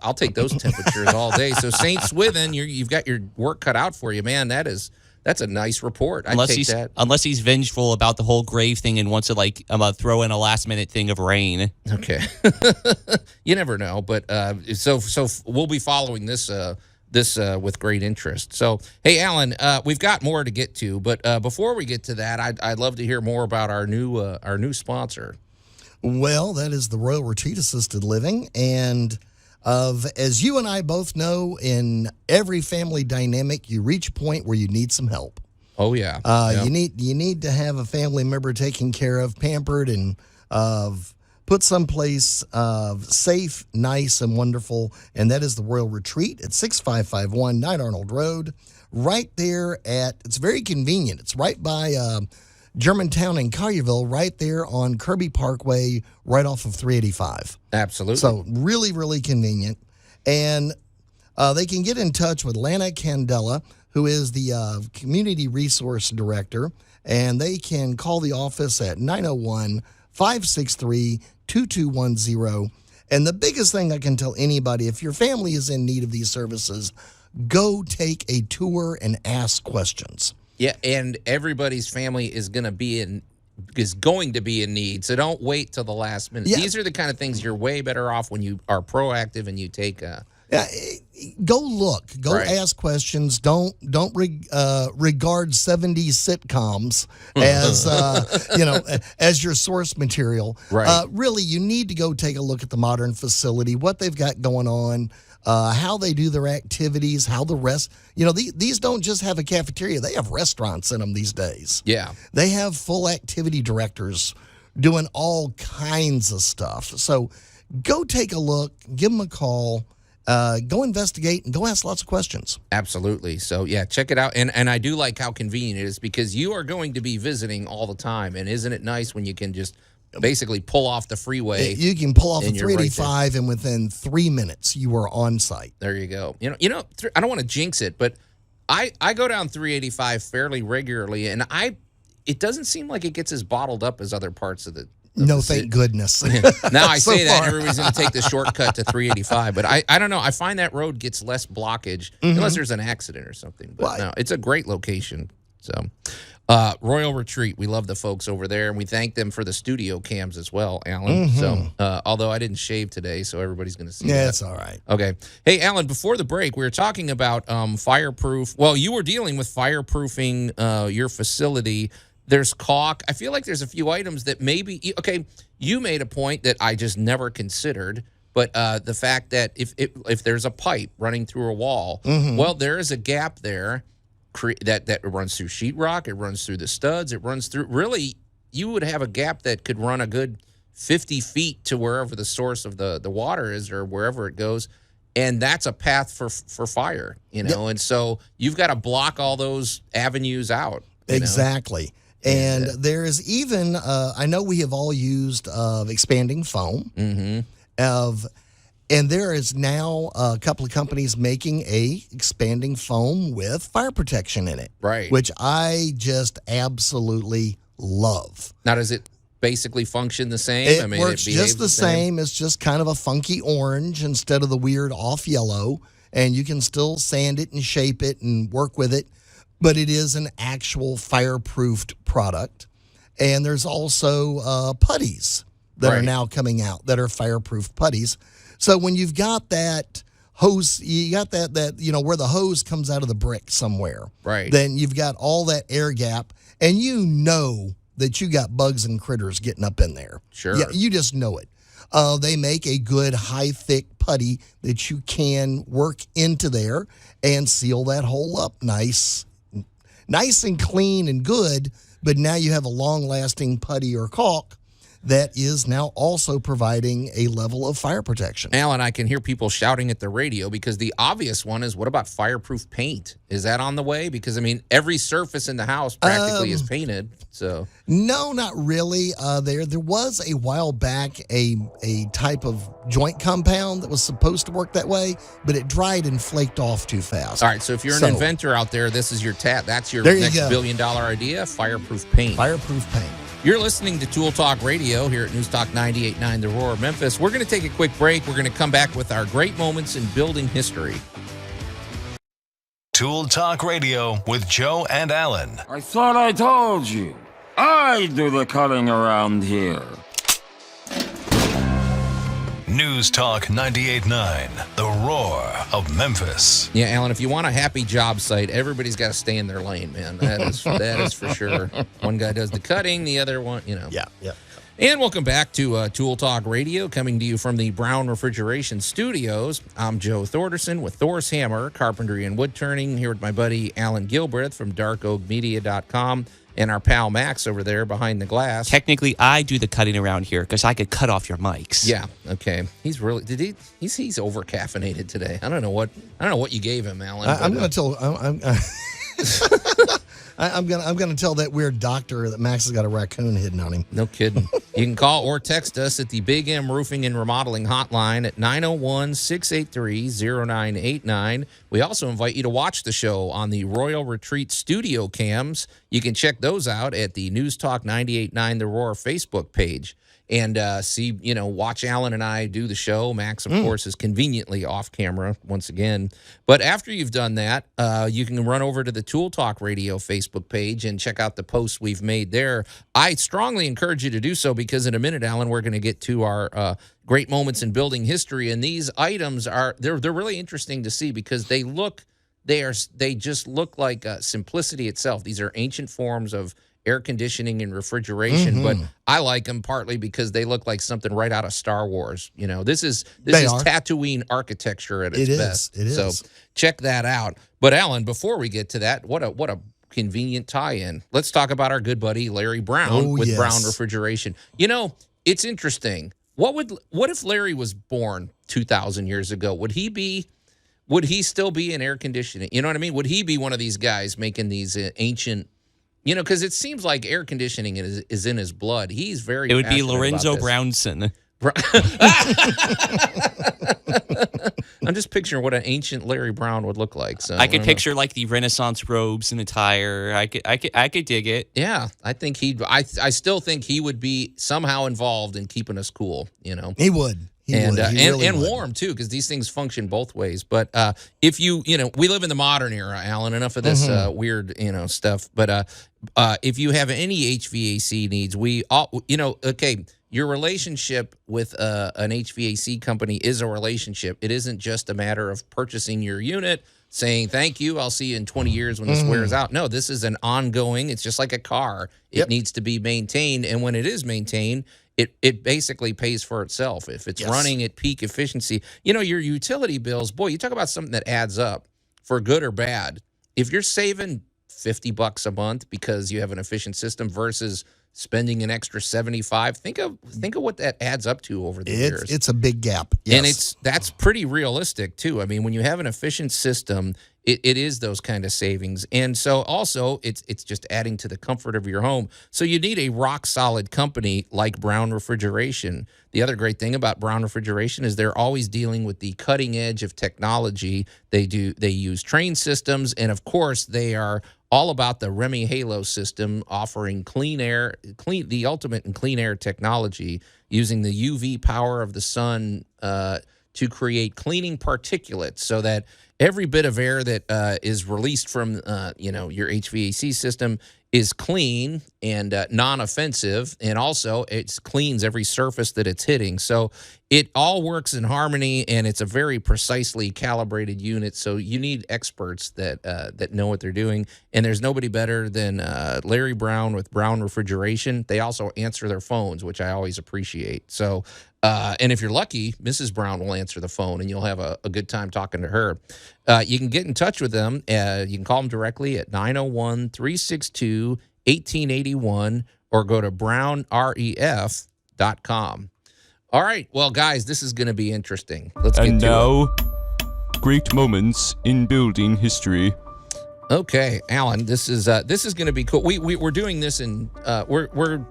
I'll take those temperatures all day. So St. Swithin, you've got your work cut out for you, man. That's a nice report. Unless he's vengeful about the whole grave thing and wants to throw in a last minute thing of rain. Okay, you never know. But so we'll be following this with great interest. So hey, Alan, we've got more to get to, but before we get to that, I'd love to hear more about our new sponsor. Well, that is the Royal Retreat Assisted Living, and as you and I both know, in every family dynamic, you reach a point where you need some help. Oh yeah, you need to have a family member taken care of, pampered, and put someplace safe, nice, and wonderful. And that is the Royal Retreat at 6551 Knight Arnold Road, right there it's very convenient. It's right by Germantown and Collierville, right there on Kirby Parkway, right off of 385. Absolutely. So really, really convenient. And they can get in touch with Lana Candela, who is the Community Resource Director, and they can call the office at 901-563-2210. And the biggest thing I can tell anybody, if your family is in need of these services, go take a tour and ask questions. Yeah, and everybody's family is going to be in need, so don't wait till the last minute. Yeah. These are the kind of things you're way better off when you are proactive and you take go look, go right. Ask questions. Don't regard 70s sitcoms as as your source material. Right. Really, you need to go take a look at the modern facility, what they've got going on. How they do their activities, how the rest, these don't just have a cafeteria. They have restaurants in them these days. Yeah. They have full activity directors doing all kinds of stuff. So go take a look, give them a call, go investigate, and go ask lots of questions. Absolutely. So, yeah, check it out. And I do like how convenient it is because you are going to be visiting all the time. And isn't it nice when you can just basically pull off the freeway? You can pull off the you're right 385, and within 3 minutes, you are on site. There you go. I don't want to jinx it, but I go down 385 fairly regularly, and it doesn't seem like it gets as bottled up as other parts of the. No, thank goodness. Now I say that, far. everybody's going to take the shortcut to 385, but I don't know. I find that road gets less blockage unless there's an accident or something. But no, it's a great location. So, Royal Retreat, we love the folks over there, and we thank them for the studio cams as well, Alan. So, although I didn't shave today, so everybody's going to see that. Yeah, it's all right. Okay. Hey, Alan, before the break, we were talking about fireproof. Well, you were dealing with fireproofing your facility. There's caulk. I feel like there's a few items that maybe, okay, you made a point that I just never considered, but the fact that if there's a pipe running through a wall, well, there is a gap there. that runs through sheetrock. It runs through the studs. It runs through. Really, you would have a gap that could run a good 50 feet to wherever the source of the water is or wherever it goes. And that's a path for fire, Yep. And so you've got to block all those avenues out. Exactly. And there is even, I know we have all used expanding foam. Mm-hmm. And there is now a couple of companies making a expanding foam with fire protection in it. Right. Which I just absolutely love. Now, does it basically function the same? It works just the same. It's just kind of a funky orange instead of the weird off yellow. And you can still sand it and shape it and work with it. But it is an actual fireproofed product. And there's also putties that are now coming out that are fireproof putties. So when you've got that hose, you got that where the hose comes out of the brick somewhere. Right. Then you've got all that air gap, and that you got bugs and critters getting up in there. Sure. Yeah, you just know it. They make a good high thick putty that you can work into there and seal that hole up nice and clean and good. But now you have a long lasting putty or caulk that is now also providing a level of fire protection. Alan, I can hear people shouting at the radio because the obvious one is, what about fireproof paint? Is that on the way? Because, every surface in the house practically is painted. So no, not really. There was a while back a type of joint compound that was supposed to work that way, but it dried and flaked off too fast. All right, so if you're an inventor out there, this is your that's your next $1 billion idea, fireproof paint. Fireproof paint. You're listening to Tool Talk Radio here at News Talk 98.9 The Roar, Memphis. We're going to take a quick break. We're going to come back with our great moments in building history. Tool Talk Radio with Joe and Allan. I thought I told you. I do the cutting around here. News Talk 98.9, The Roar of Memphis. Yeah, Alan, if you want a happy job site, everybody's got to stay in their lane, man. That is for sure. One guy does the cutting, the other one, Yeah. And welcome back to Tool Talk Radio, coming to you from the Brown Refrigeration Studios. I'm Joe Thorderson with Thor's Hammer, Carpentry and Wood Turning, here with my buddy Alan Gilbreth from darkoakmedia.com. And our pal Max over there behind the glass. Technically, I do the cutting around here because I could cut off your mics. Yeah. Okay. He's really he's over caffeinated today. I don't know what you gave him, Alan. I'm going to tell. I'm going to tell that weird doctor that Max has got a raccoon hidden on him. No kidding. You can call or text us at the Big M Roofing and Remodeling Hotline at 901-683-0989. We also invite you to watch the show on the Royal Retreat studio cams. You can check those out at the News Talk 98.9 The Roar Facebook page. And watch Alan and I do the show. Max, of course, is conveniently off camera once again. But after you've done that, you can run over to the Tool Talk Radio Facebook page and check out the posts we've made there. I strongly encourage you to do so because in a minute, Alan, we're going to get to our great moments in building history. And these items they're really interesting to see because they just look like simplicity itself. These are ancient forms of air conditioning and refrigeration, but I like them partly because they look like something right out of Star Wars. This is Tatooine architecture at its best. It is. So check that out. But Alan, before we get to that, what a convenient tie-in. Let's talk about our good buddy Larry Brown with Brown Refrigeration. It's interesting. What if Larry was born 2,000 years ago? Would he still be in air conditioning? You know what I mean? Would he be one of these guys making these ancient? Because it seems like air conditioning is in his blood. He's very. It would be passionate Lorenzo about this. Brownson. I'm just picturing what an ancient Larry Brown would look like. So I could picture like the Renaissance robes and attire. I could dig it. Yeah, I think I still think he would be somehow involved in keeping us cool. He would. And warm too, because these things function both ways. But if we live in the modern era, Alan. Enough of this weird stuff. But if you have any HVAC needs, your relationship with an HVAC company is a relationship. It isn't just a matter of purchasing your unit, saying thank you, I'll see you in 20 years when this wears out. No, this is an ongoing. It's just like a car. It needs to be maintained, and when it is maintained, it basically pays for itself. If it's running at peak efficiency, your utility bills, boy, you talk about something that adds up for good or bad. if you're saving $50 a month because you have an efficient system versus spending an extra 75, think of what that adds up to over the years. It's a big gap. Yes. And that's pretty realistic too. I mean, when you have an efficient system, it is those kind of savings. And so also it's just adding to the comfort of your home. So you need a rock solid company like Brown Refrigeration. The other great thing about Brown Refrigeration is they're always dealing with the cutting edge of technology. They use train systems, and of course they are all about the Remy Halo system, offering the ultimate in clean air technology, using the UV power of the sun to create cleaning particulates, so that every bit of air that is released from your HVAC system is clean and non-offensive, and also it cleans every surface that it's hitting. So it all works in harmony, and it's a very precisely calibrated unit. So you need experts that know what they're doing, and there's nobody better than Larry Brown with Brown Refrigeration. They also answer their phones, which I always appreciate. So, and if you're lucky, Mrs. Brown will answer the phone, and you'll have a good time talking to her. You can get in touch with them. You can call them directly at 901-362-1881 or go to brownref.com. All right. Well, guys, this is going to be interesting. Let's get to it. And now, great moments in building history. Okay, Allan, this is going to be cool. We're doing this in we're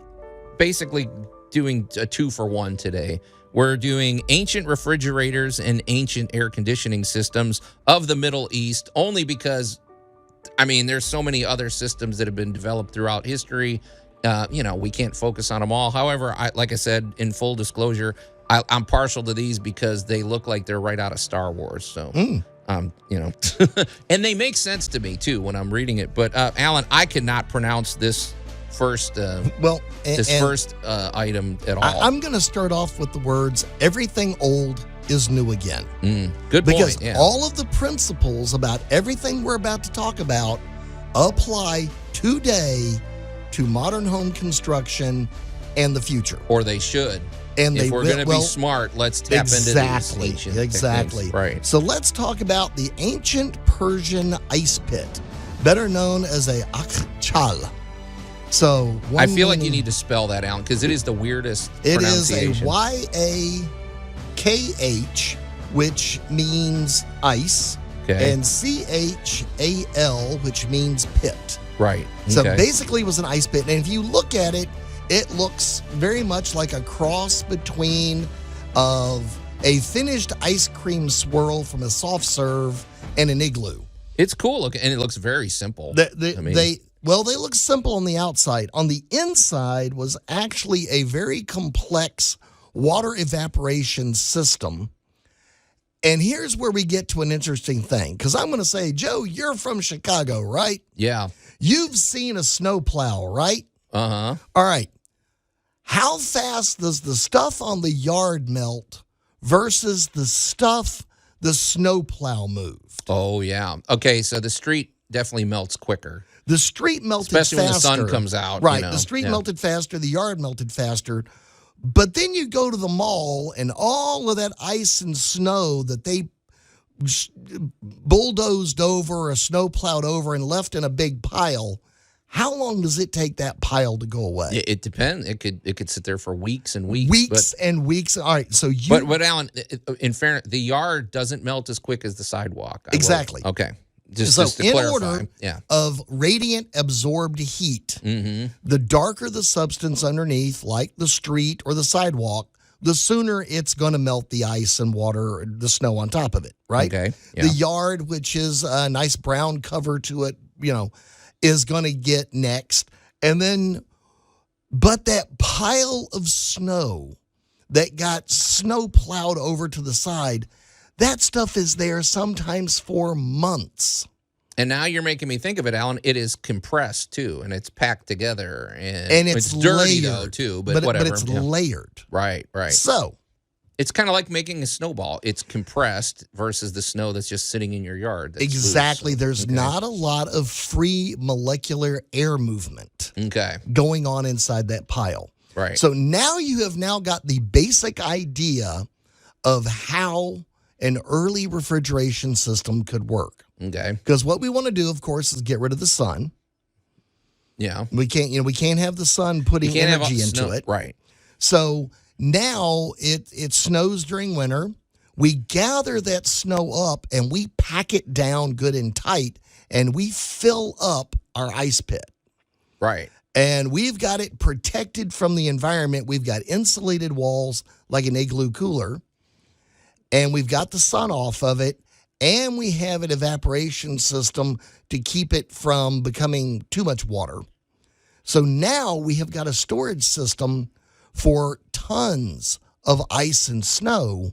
basically doing a 2-for-1 today. We're doing ancient refrigerators and ancient air conditioning systems of the Middle East, only because, I mean, there's so many other systems that have been developed throughout history. We can't focus on them all. However, like I said, in full disclosure, I'm partial to these because they look like they're right out of Star Wars. So, and they make sense to me too when I'm reading it. But Allan, I cannot pronounce this first item at all. I'm going to start off with the words, everything old is new again. Good point. Because all of the principles about everything we're about to talk about apply today to modern home construction and the future. Or they should. And if we're going to be smart, let's tap into these ancient techniques. Right. So let's talk about the ancient Persian ice pit, better known as a akhchal. So I feel like you need to spell that out because it is the weirdest pronunciation. It is a Y-A-K-H, which means ice, and C-H-A-L, which means pit. Right. So basically it was an ice pit. And if you look at it, it looks very much like a cross between of a finished ice cream swirl from a soft serve and an igloo. It's cool looking, and it looks very simple. They look simple on the outside. On the inside was actually a very complex water evaporation system. And here's where we get to an interesting thing, because I'm going to say, Joe, you're from Chicago, right? Yeah. You've seen a snowplow, right? Uh-huh. All right. How fast does the stuff on the yard melt versus the stuff the snowplow moved? Oh, yeah. Okay, so the street definitely melts quicker. The street melted faster. Especially when the sun faster. comes out. Right. The street melted faster. The yard melted faster. But then you go to the mall and all of that ice and snow that they bulldozed over or snowplowed over and left in a big pile, how long does it take that pile to go away? It depends. It could sit there for weeks and weeks. Weeks and weeks. All right. So But Allan, in fairness, the yard doesn't melt as quick as the sidewalk. Exactly. Okay. Just to in clarify. order of radiant absorbed heat, the darker the substance underneath, like the street or the sidewalk, the sooner it's going to melt the ice and water, the snow on top of it, right? Okay. Yeah. The yard, which is a nice brown cover to it, is going to get next. And then, but that pile of snow that got snow plowed over to the side, that stuff is there sometimes for months. And now you're making me think of it, Allan. It is compressed, too, and it's packed together. And it's dirty, layered, though, too, but whatever. But it's layered. Right. So it's kind of like making a snowball. It's compressed versus the snow that's just sitting in your yard. Exactly. Loose. There's not a lot of free molecular air movement going on inside that pile. Right. So now you have got the basic idea of how an early refrigeration system could work. Okay. Because what we want to do, of course, is get rid of the sun. Yeah. We can't have the sun putting energy into it. Right. So now it snows during winter. We gather that snow up and we pack it down good and tight, and we fill up our ice pit. Right. And we've got it protected from the environment. We've got insulated walls like an igloo cooler, and we've got the sun off of it, and we have an evaporation system to keep it from becoming too much water. So now we have got a storage system for tons of ice and snow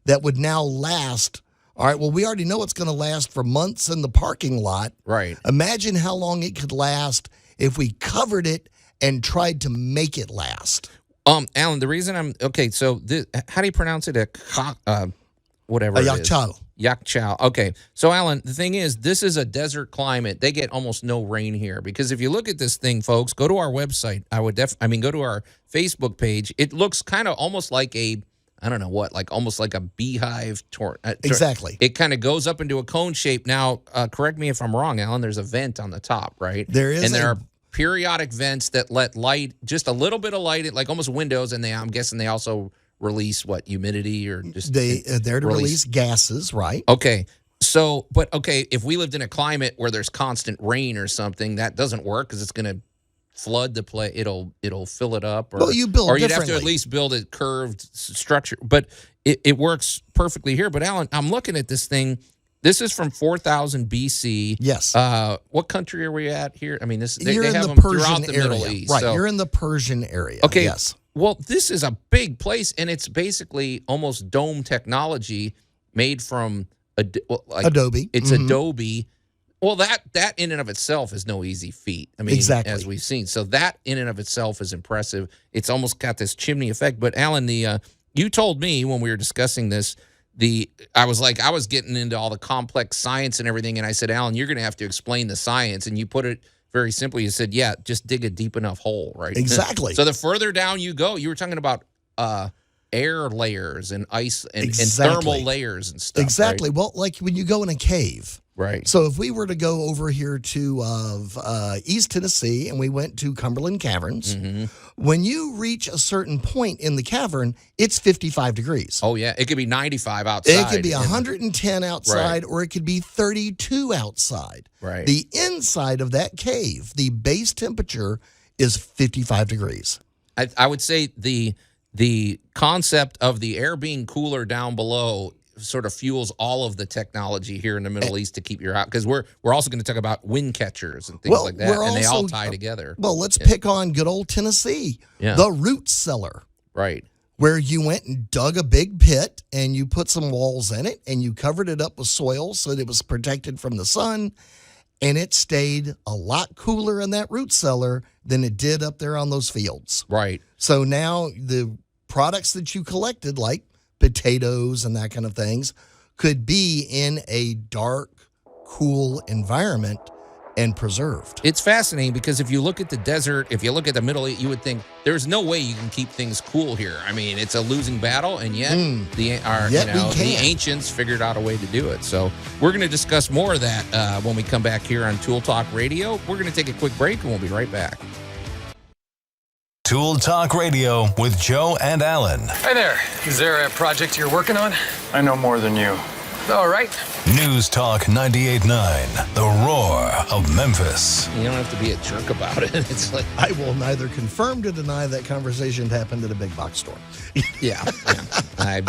that would now last. All right, well, we already know it's going to last for months in the parking lot. Right. Imagine how long it could last if we covered it and tried to make it last. Alan, the reason so how do you pronounce it? Whatever A it yak is. chow. Yak chow. Okay. So, Alan, the thing is, this is a desert climate. They get almost no rain here because if you look at this thing, folks, go to our website. Go to our Facebook page. It looks kind of almost like almost like a beehive. Exactly. It kind of goes up into a cone shape. Now, correct me if I'm wrong, Alan, there's a vent on the top, right? There is. And there are periodic vents that let light, just a little bit of light, like almost windows, and I'm guessing they also release humidity or just they're to release gases, right? Okay. So, if we lived in a climate where there's constant rain or something, that doesn't work because it's going to flood the place. It'll fill it up, or you'd have to at least build a curved structure. But it works perfectly here. But Alan, I'm looking at this thing. This is from 4000 BC. Yes. What country are we at here? I mean, they in have the them Persian throughout the area. Middle East. Right, So. you're in the Persian area. Okay. Yes. Well, this is a big place, and it's basically almost dome technology made from Adobe. It's Adobe. Well, that in and of itself is no easy feat. I mean, exactly. As we've seen. So that in and of itself is impressive. It's almost got this chimney effect. But Alan, you told me when we were discussing this, I was getting into all the complex science and everything, and I said, Alan, you're going to have to explain the science, and you put it very simply. You said, yeah, just dig a deep enough hole, right? Exactly. So the further down you go, you were talking about air layers and ice and thermal layers and stuff. Exactly. Right? Well, like when you go in a cave. Right. So if we were to go over here to East Tennessee and we went to Cumberland Caverns, when you reach a certain point in the cavern, it's 55 degrees. Oh, yeah. It could be 95 outside. It could be 110 outside, or it could be 32 outside. Right. The inside of that cave, the base temperature is 55 degrees. I would say the concept of the air being cooler down below sort of fuels all of the technology here in the Middle East to keep your out, because we're also going to talk about wind catchers and things like that, and they all tie together. Well, let's pick on good old Tennessee, the root cellar. Right. Where you went and dug a big pit and you put some walls in it and you covered it up with soil so that it was protected from the sun, and it stayed a lot cooler in that root cellar than it did up there on those fields. Right. So now the products that you collected, like potatoes and that kind of things, could be in a dark, cool environment and preserved. It's fascinating because if you look at the desert, if you look at the Middle East, you would think there's no way you can keep things cool here. I mean, it's a losing battle, and yet the ancients figured out a way to do it. So we're going to discuss more of that when we come back here on Tool Talk Radio. We're going to take a quick break, and we'll be right back. Tool Talk Radio with Joe and Allan. Hi there. Is there a project you're working on? I know more than you. All right. News Talk 98.9, the roar of Memphis. You don't have to be a jerk about it. It's like, I will neither confirm or deny that conversation happened at a big box store. yeah. I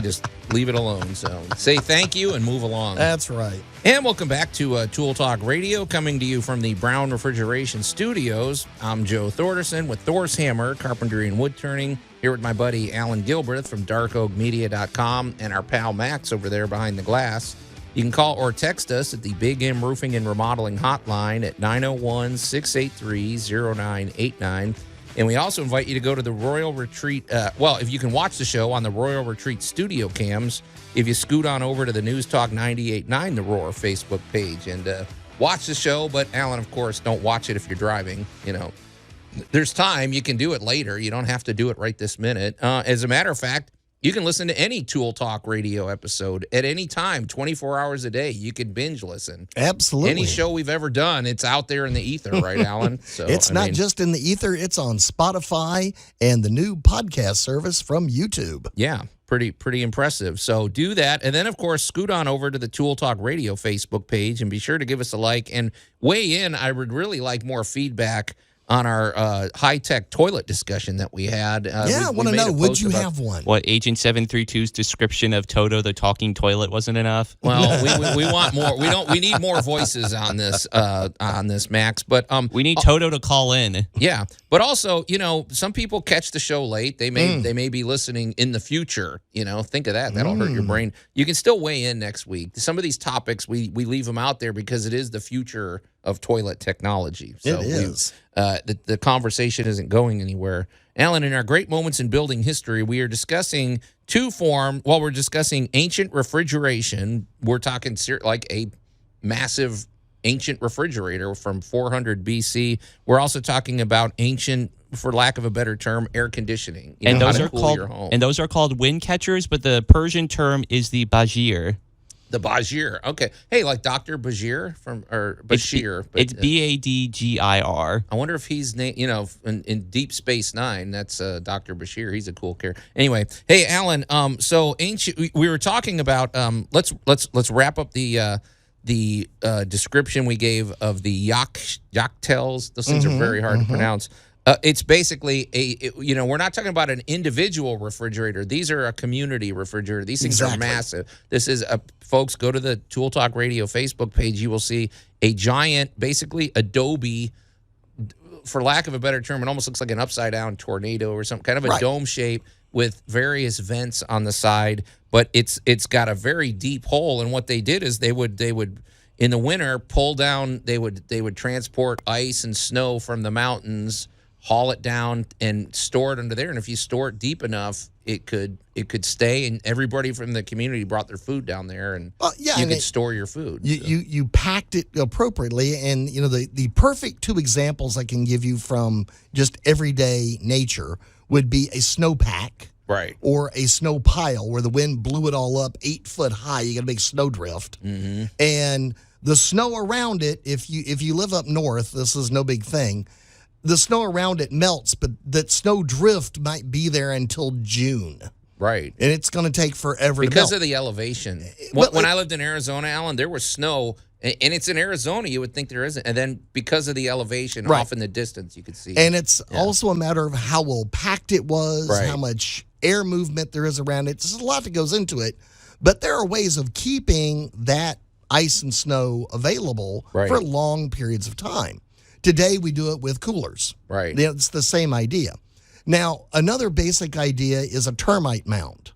just leave it alone. So say thank you and move along. That's right. And welcome back to Tool Talk Radio, coming to you from the Brown Refrigeration Studios. I'm Joe Thorderson with Thor's Hammer, Carpentry and Wood Turning, here with my buddy Alan Gilbreth from darkoakmedia.com and our pal Max over there behind the glass. You can call or text us at the Big M Roofing and Remodeling Hotline at 901-683-0989. And we also invite you to go to the Royal Retreat. If you can watch the show on the Royal Retreat studio cams, if you scoot on over to the News Talk 98.9 The Roar Facebook page and watch the show. But, Alan, of course, don't watch it if you're driving. You know, there's time. You can do it later. You don't have to do it right this minute. As a matter of fact, You can listen to any Tool Talk Radio episode at any time, 24 hours a day. You can binge listen. Absolutely. Any show we've ever done, it's out there in the ether, right, Alan? So it's not just in the ether. It's on Spotify and the new podcast service from YouTube. Yeah, pretty impressive. So do that. And then, of course, scoot on over to the Tool Talk Radio Facebook page and be sure to give us a like and weigh in. I would really like more feedback on our high-tech toilet discussion that we had. I want to know, would you have one? What, Agent 732's description of Toto the talking toilet wasn't enough? Well, we want more. We need more voices on this, Max. But we need Toto to call in. Yeah, but also, some people catch the show late. They may be listening in the future. Think of that. That'll hurt your brain. You can still weigh in next week. Some of these topics we leave them out there because it is the future of toilet technology. So it is. The conversation isn't going anywhere. Alan, in our Great Moments in Building History, we are discussing we're discussing ancient refrigeration. We're talking like a massive ancient refrigerator from 400 BC. We're also talking about ancient, for lack of a better term, air conditioning. And those are called wind catchers, but the Persian term is the bajir. The Bajir. Okay. Hey, like Dr. Bashir Bashir. It's Badgir. I wonder if he's in Deep Space Nine. That's Dr. Bashir. He's a cool character. Anyway, hey Alan. So ancient. We were talking about. Let's wrap up the description we gave of the yachtels. Those things are very hard to pronounce. It's basically we're not talking about an individual refrigerator. These are a community refrigerator. These things are massive. This is folks, go to the Tool Talk Radio Facebook page. You will see a giant, basically Adobe, for lack of a better term, it almost looks like an upside down tornado or some kind of a dome shape with various vents on the side. But it's got a very deep hole. And what they did is they would in the winter pull down. They would transport ice and snow from the mountains, haul it down and store it under there. And if you store it deep enough, it could stay. And everybody from the community brought their food down there, and you could store your food. You packed it appropriately. And the perfect two examples I can give you from just everyday nature would be a snowpack, right, or a snow pile where the wind blew it all up 8 foot high. You got a big snow drift, and the snow around it. If you live up north, this is no big thing. The snow around it melts, but that snow drift might be there until June. Right. And it's going to take forever to melt. Because of the elevation. When I lived in Arizona, Alan, there was snow, and it's in Arizona, you would think there isn't. And then because of the elevation, off in the distance, you could see. And it's also a matter of how well packed it was, how much air movement there is around it. There's a lot that goes into it. But there are ways of keeping that ice and snow available for long periods of time. Today, we do it with coolers. Right. It's the same idea. Now, another basic idea is a termite mound.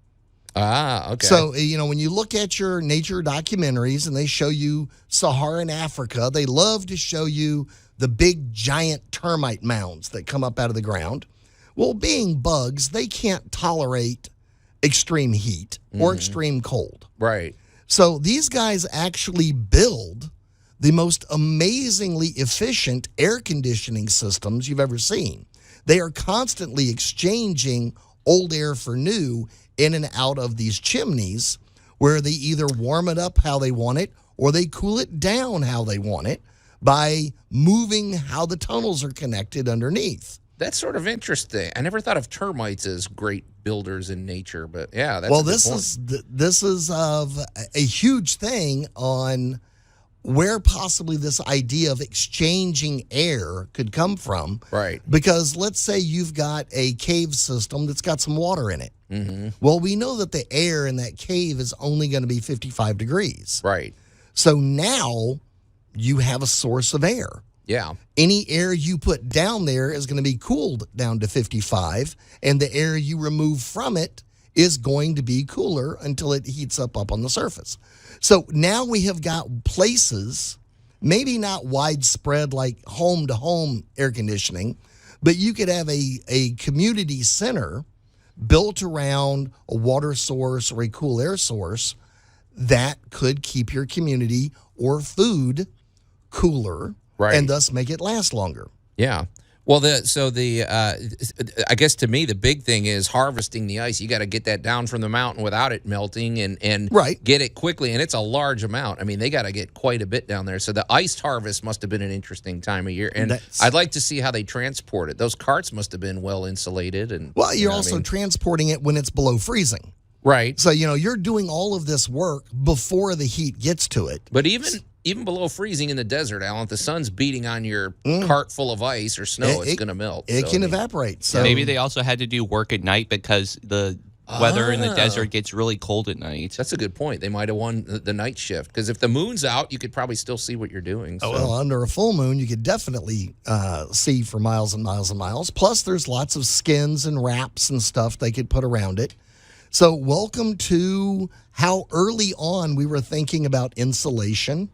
Ah, okay. So, when you look at your nature documentaries and they show you Saharan Africa, they love to show you the big, giant termite mounds that come up out of the ground. Well, being bugs, they can't tolerate extreme heat or extreme cold. Right. So, these guys actually build the most amazingly efficient air conditioning systems you've ever seen. They are constantly exchanging old air for new in and out of these chimneys, where they either warm it up how they want it or they cool it down how they want it by moving how the tunnels are connected underneath. That's sort of interesting. I never thought of termites as great builders in nature, but that's this is of a huge thing on where possibly this idea of exchanging air could come from. Right. Because let's say you've got a cave system that's got some water in it. Well, we know that the air in that cave is only going to be 55 degrees. Right. So now you have a source of air. Yeah. Any air you put down there is going to be cooled down to 55, and the air you remove from it is going to be cooler until it heats up on the surface. So now we have got places, maybe not widespread like home-to-home air conditioning, but you could have a community center built around a water source or a cool air source that could keep your community or food cooler and thus make it last longer. Yeah. Well, I guess to me the big thing is harvesting the ice. You got to get that down from the mountain without it melting, and Right. get it quickly. And it's a large amount. I mean, they got to get quite a bit down there. So the iced harvest must have been an interesting time of year. And I'd like to see how they transport it. Those carts must have been well insulated. And Well, you're also transporting it when it's below freezing. right. So, you're doing all of this work before the heat gets to it. But even below freezing in the desert, Alan, if the sun's beating on your cart full of ice or snow, it's going to melt. It can evaporate. So Maybe they also had to do work at night because the weather in the desert gets really cold at night. That's a good point. They might have won the night shift because if the moon's out, you could probably still see what you're doing. So. Well, under a full moon, you could definitely see for miles and miles and miles. Plus, there's lots of skins and wraps and stuff they could put around it. So, welcome to how early on we were thinking about insulation,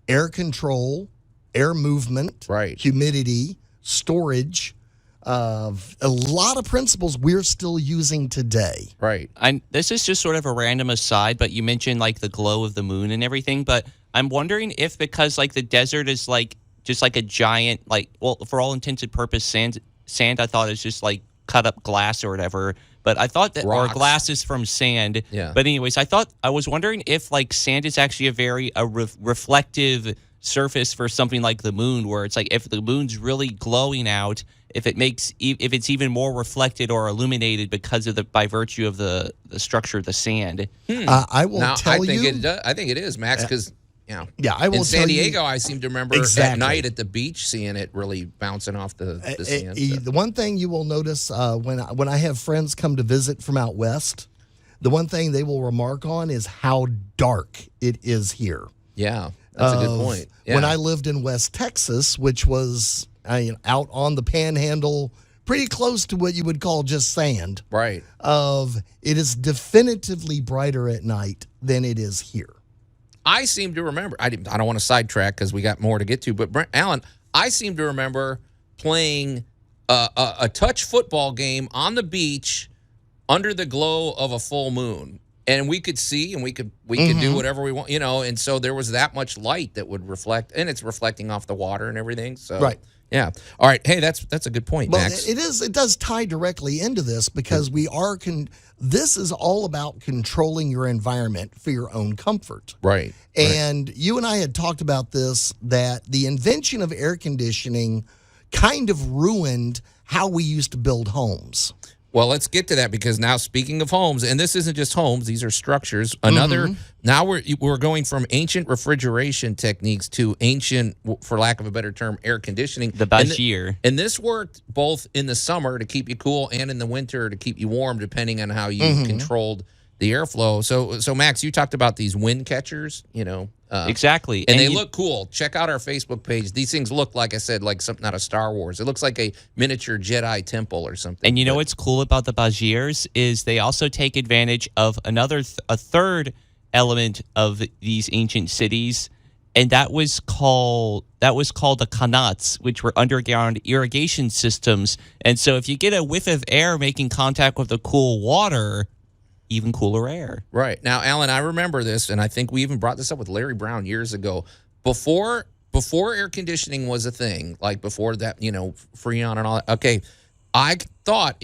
air control, air movement, right, humidity, storage, a lot of principles we're still using today. Right. This is just sort of a random aside, but you mentioned like the glow of the moon and everything. But I'm wondering if because like the desert is like just like a giant, like, well, for all intents and purposes, sand I thought is just like cut up glass or whatever. But I thought that Rocks. or glass is from sand. Yeah. But anyways, I was wondering if like sand is actually a very reflective surface for something like the moon, where it's like if the moon's really glowing out, if it's even more reflected or illuminated because of by virtue of the structure of the sand. I will tell you. I think it is, Max, because I will in San tell you- Diego, I seem to remember Exactly. at night at the beach seeing it really bouncing off the sand. The one thing you will notice when I have friends come to visit from out west, the one thing they will remark on is how dark it is here. Yeah, that's a good point. Yeah. When I lived in West Texas, which was out on the Panhandle, pretty close to what you would call just sand. Right. It is definitively brighter at night than it is here. I seem to remember. I don't want to sidetrack because we got more to get to. But Alan, I seem to remember playing a touch football game on the beach under the glow of a full moon, and we could see and we could do whatever we want, And so there was that much light that would reflect, and it's reflecting off the water and everything. So right. Yeah. All right. Hey, that's a good point, Max. It does tie directly into this because this is all about controlling your environment for your own comfort. Right. And you and I had talked about this, that the invention of air conditioning kind of ruined how we used to build homes. Well, let's get to that because now, speaking of homes, and this isn't just homes; these are structures. Now we're going from ancient refrigeration techniques to ancient, for lack of a better term, air conditioning. The Bagier. And this worked both in the summer to keep you cool and in the winter to keep you warm, depending on how you controlled the airflow. So Max, you talked about these wind catchers, exactly, and they look cool. Check out our Facebook page. These things look, like I said, like something out of Star Wars. It looks like a miniature Jedi temple or something. And you know what's cool about the Bagiers is they also take advantage of a third element of these ancient cities, and that was called the qanats, which were underground irrigation systems. And so if you get a whiff of air making contact with the cool water, even cooler air. Right. Now, Alan, I remember this, and I think we even brought this up with Larry Brown years ago. Before air conditioning was a thing, like before that, Freon and all that. Okay, I thought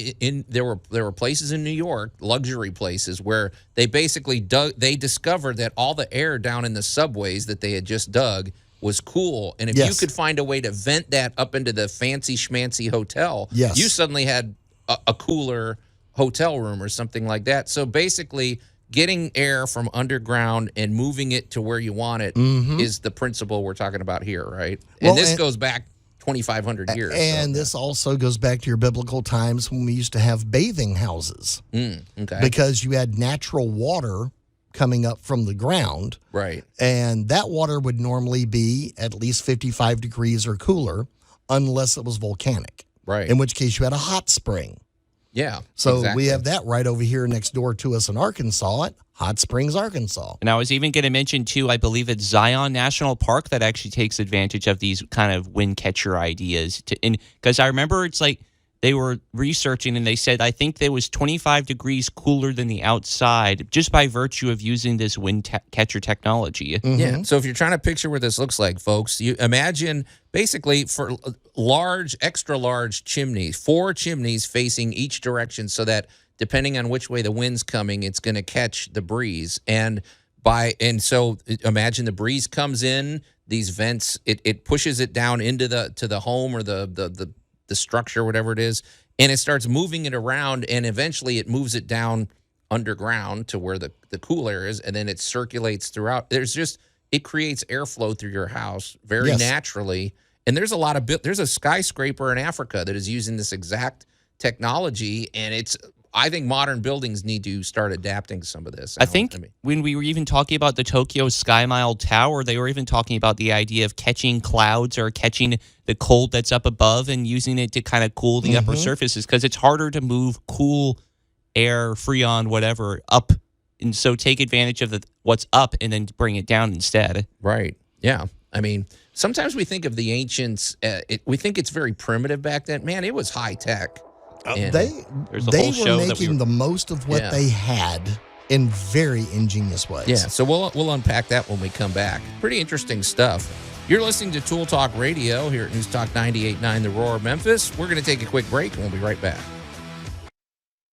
there were places in New York, luxury places, where they basically discovered that all the air down in the subways that they had just dug was cool. And if you could find a way to vent that up into the fancy schmancy hotel, you suddenly had a cooler hotel room or something like that. So basically, getting air from underground and moving it to where you want it is the principle we're talking about here, right? And this goes back 2,500 years. And this also goes back to your biblical times when we used to have bathing houses. Okay. Because you had natural water coming up from the ground. Right. And that water would normally be at least 55 degrees or cooler unless it was volcanic. Right. In which case you had a hot spring. Yeah. So we have that right over here next door to us in Arkansas at Hot Springs, Arkansas. And I was even going to mention, too, I believe it's Zion National Park that actually takes advantage of these kind of wind catcher ideas. Because I remember it's like they were researching, and they said, I think there was 25 degrees cooler than the outside just by virtue of using this wind catcher technology. Mm-hmm. Yeah. So if you're trying to picture what this looks like, folks, you imagine basically for large, extra large chimneys, 4 chimneys facing each direction so that depending on which way the wind's coming, it's going to catch the breeze. And so imagine the breeze comes in, these vents, it pushes it down into the home or the structure, whatever it is, and it starts moving it around, and eventually it moves it down underground to where the cool air is, and then it circulates throughout. It creates airflow through your house very naturally. And there's there's a skyscraper in Africa that is using this exact technology, and I think modern buildings need to start adapting some of this. I think when we were even talking about the Tokyo Sky Mile Tower, they were even talking about the idea of catching clouds or catching the cold that's up above and using it to kind of cool the upper surfaces, because it's harder to move cool air, freon, whatever, up. And so take advantage of what's up and then bring it down instead. Right. Yeah. I mean, sometimes we think of the ancients, we think it's very primitive back then. Man, it was high tech. They were making the most of what they had in very ingenious ways. Yeah, so we'll unpack that when we come back. Pretty interesting stuff. You're listening to Tool Talk Radio here at News Talk 98.9 The Roar Memphis. We're going to take a quick break, and we'll be right back.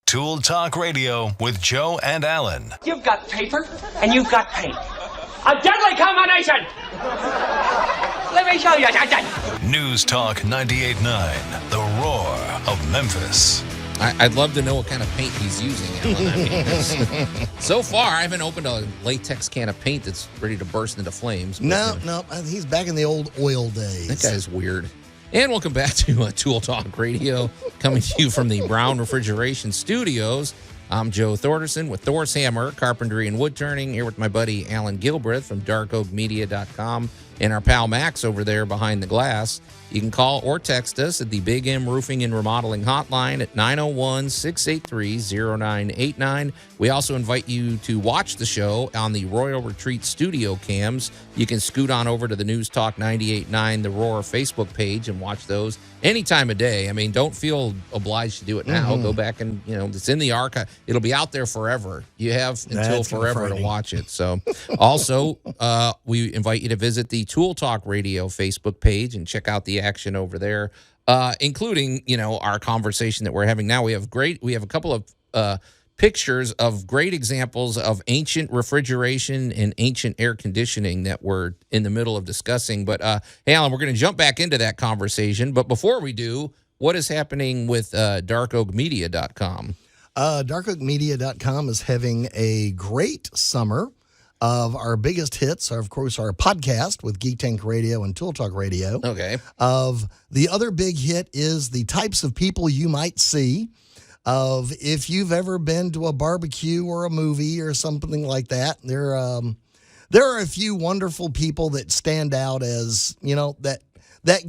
Tool Talk Radio with Joe and Allan. You've got paper, and you've got paint. A deadly combination! Let me show you. News Talk 98.9, The Roar of Memphis. I'd love to know what kind of paint he's using, Allan. I mean, so far, I haven't opened a latex can of paint that's ready to burst into flames. But, no, he's back in the old oil days. That guy's weird. And welcome back to Tool Talk Radio, coming to you from the Brown Refrigeration Studios. I'm Joe Thorderson with Thor's Hammer, Carpentry and Wood Turning, here with my buddy Alan Gilbreth from darkoakmedia.com and our pal Max over there behind the glass. You can call or text us at the Big M Roofing and Remodeling Hotline at 901-683-0989. We also invite you to watch the show on the Royal Retreat studio cams. You can scoot on over to the News Talk 98.9 The Roar Facebook page and watch those any time of day. I mean, don't feel obliged to do it now. Go back and, it's in the archive. It'll be out there forever. You have until forever to watch it. So also, we invite you to visit the Tool Talk Radio Facebook page and check out the action over there, including, our conversation that we're having now. We have a couple of pictures of great examples of ancient refrigeration and ancient air conditioning that we're in the middle of discussing. But, hey, Alan, we're going to jump back into that conversation. But before we do, what is happening with darkoakmedia.com? Darkoakmedia.com is having a great summer. Of our biggest hits are, of course, our podcast with Geek Tank Radio and Tool Talk Radio. Okay. Of the other big hit is the types of people you might see. Of if you've ever been to a barbecue or a movie or something like that, there are a few wonderful people that stand out as that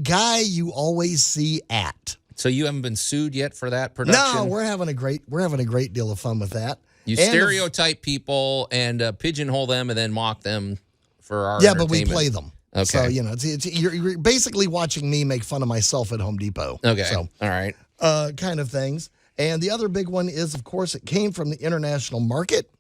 guy you always see at. So you haven't been sued yet for that production? No, we're having a great deal of fun with that. You stereotype people and pigeonhole them and then mock them for our entertainment. But we play them. Okay. So, you're basically watching me make fun of myself at Home Depot. Okay. So, all right. Kind of things. And the other big one is, of course, it came from the international market,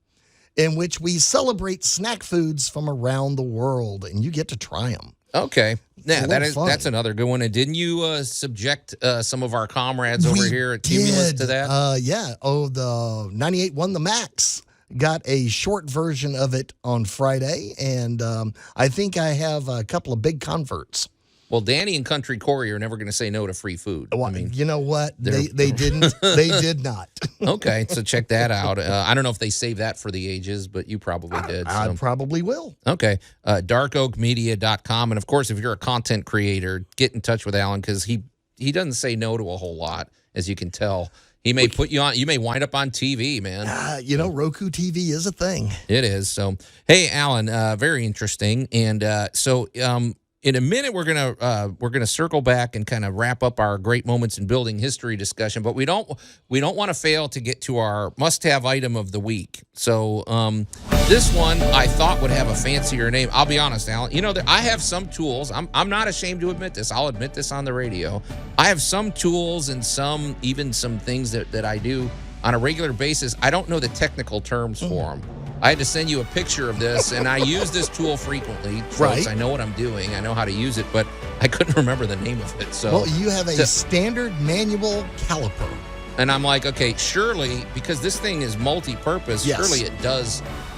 in which we celebrate snack foods from around the world, and you get to try them. Okay. Yeah, that's another good one. And didn't you subject some of our comrades over here at Cumulus to that? The 98 won the Max. Got a short version of it on Friday, and I think I have a couple of big converts. Well, Danny and Country Corey are never going to say no to free food. Well, I mean, you know what? They didn't. They did not. Okay, so check that out. I don't know if they save that for the ages, but you probably did. I probably will. Okay, darkoakmedia.com. And, of course, if you're a content creator, get in touch with Alan because he doesn't say no to a whole lot, as you can tell. He may put you on. You may wind up on TV, man. Roku TV is a thing. It is. So, hey, Alan, very interesting. And in a minute, we're gonna circle back and kind of wrap up our great moments in building history discussion. But we don't want to fail to get to our must-have item of the week. So This one I thought would have a fancier name. I'll be honest, Alan. You know, I have some tools. I'm not ashamed to admit this. I'll admit this on the radio. I have some tools and even some things that I do on a regular basis. I don't know the technical terms for them. I had to send you a picture of this, and I use this tool frequently. Folks, Right. I know what I'm doing. I know how to use it, but I couldn't remember the name of it. So, Well, you have a standard manual caliper. and I'm like, okay, surely, because this thing is multi-purpose, Yes. surely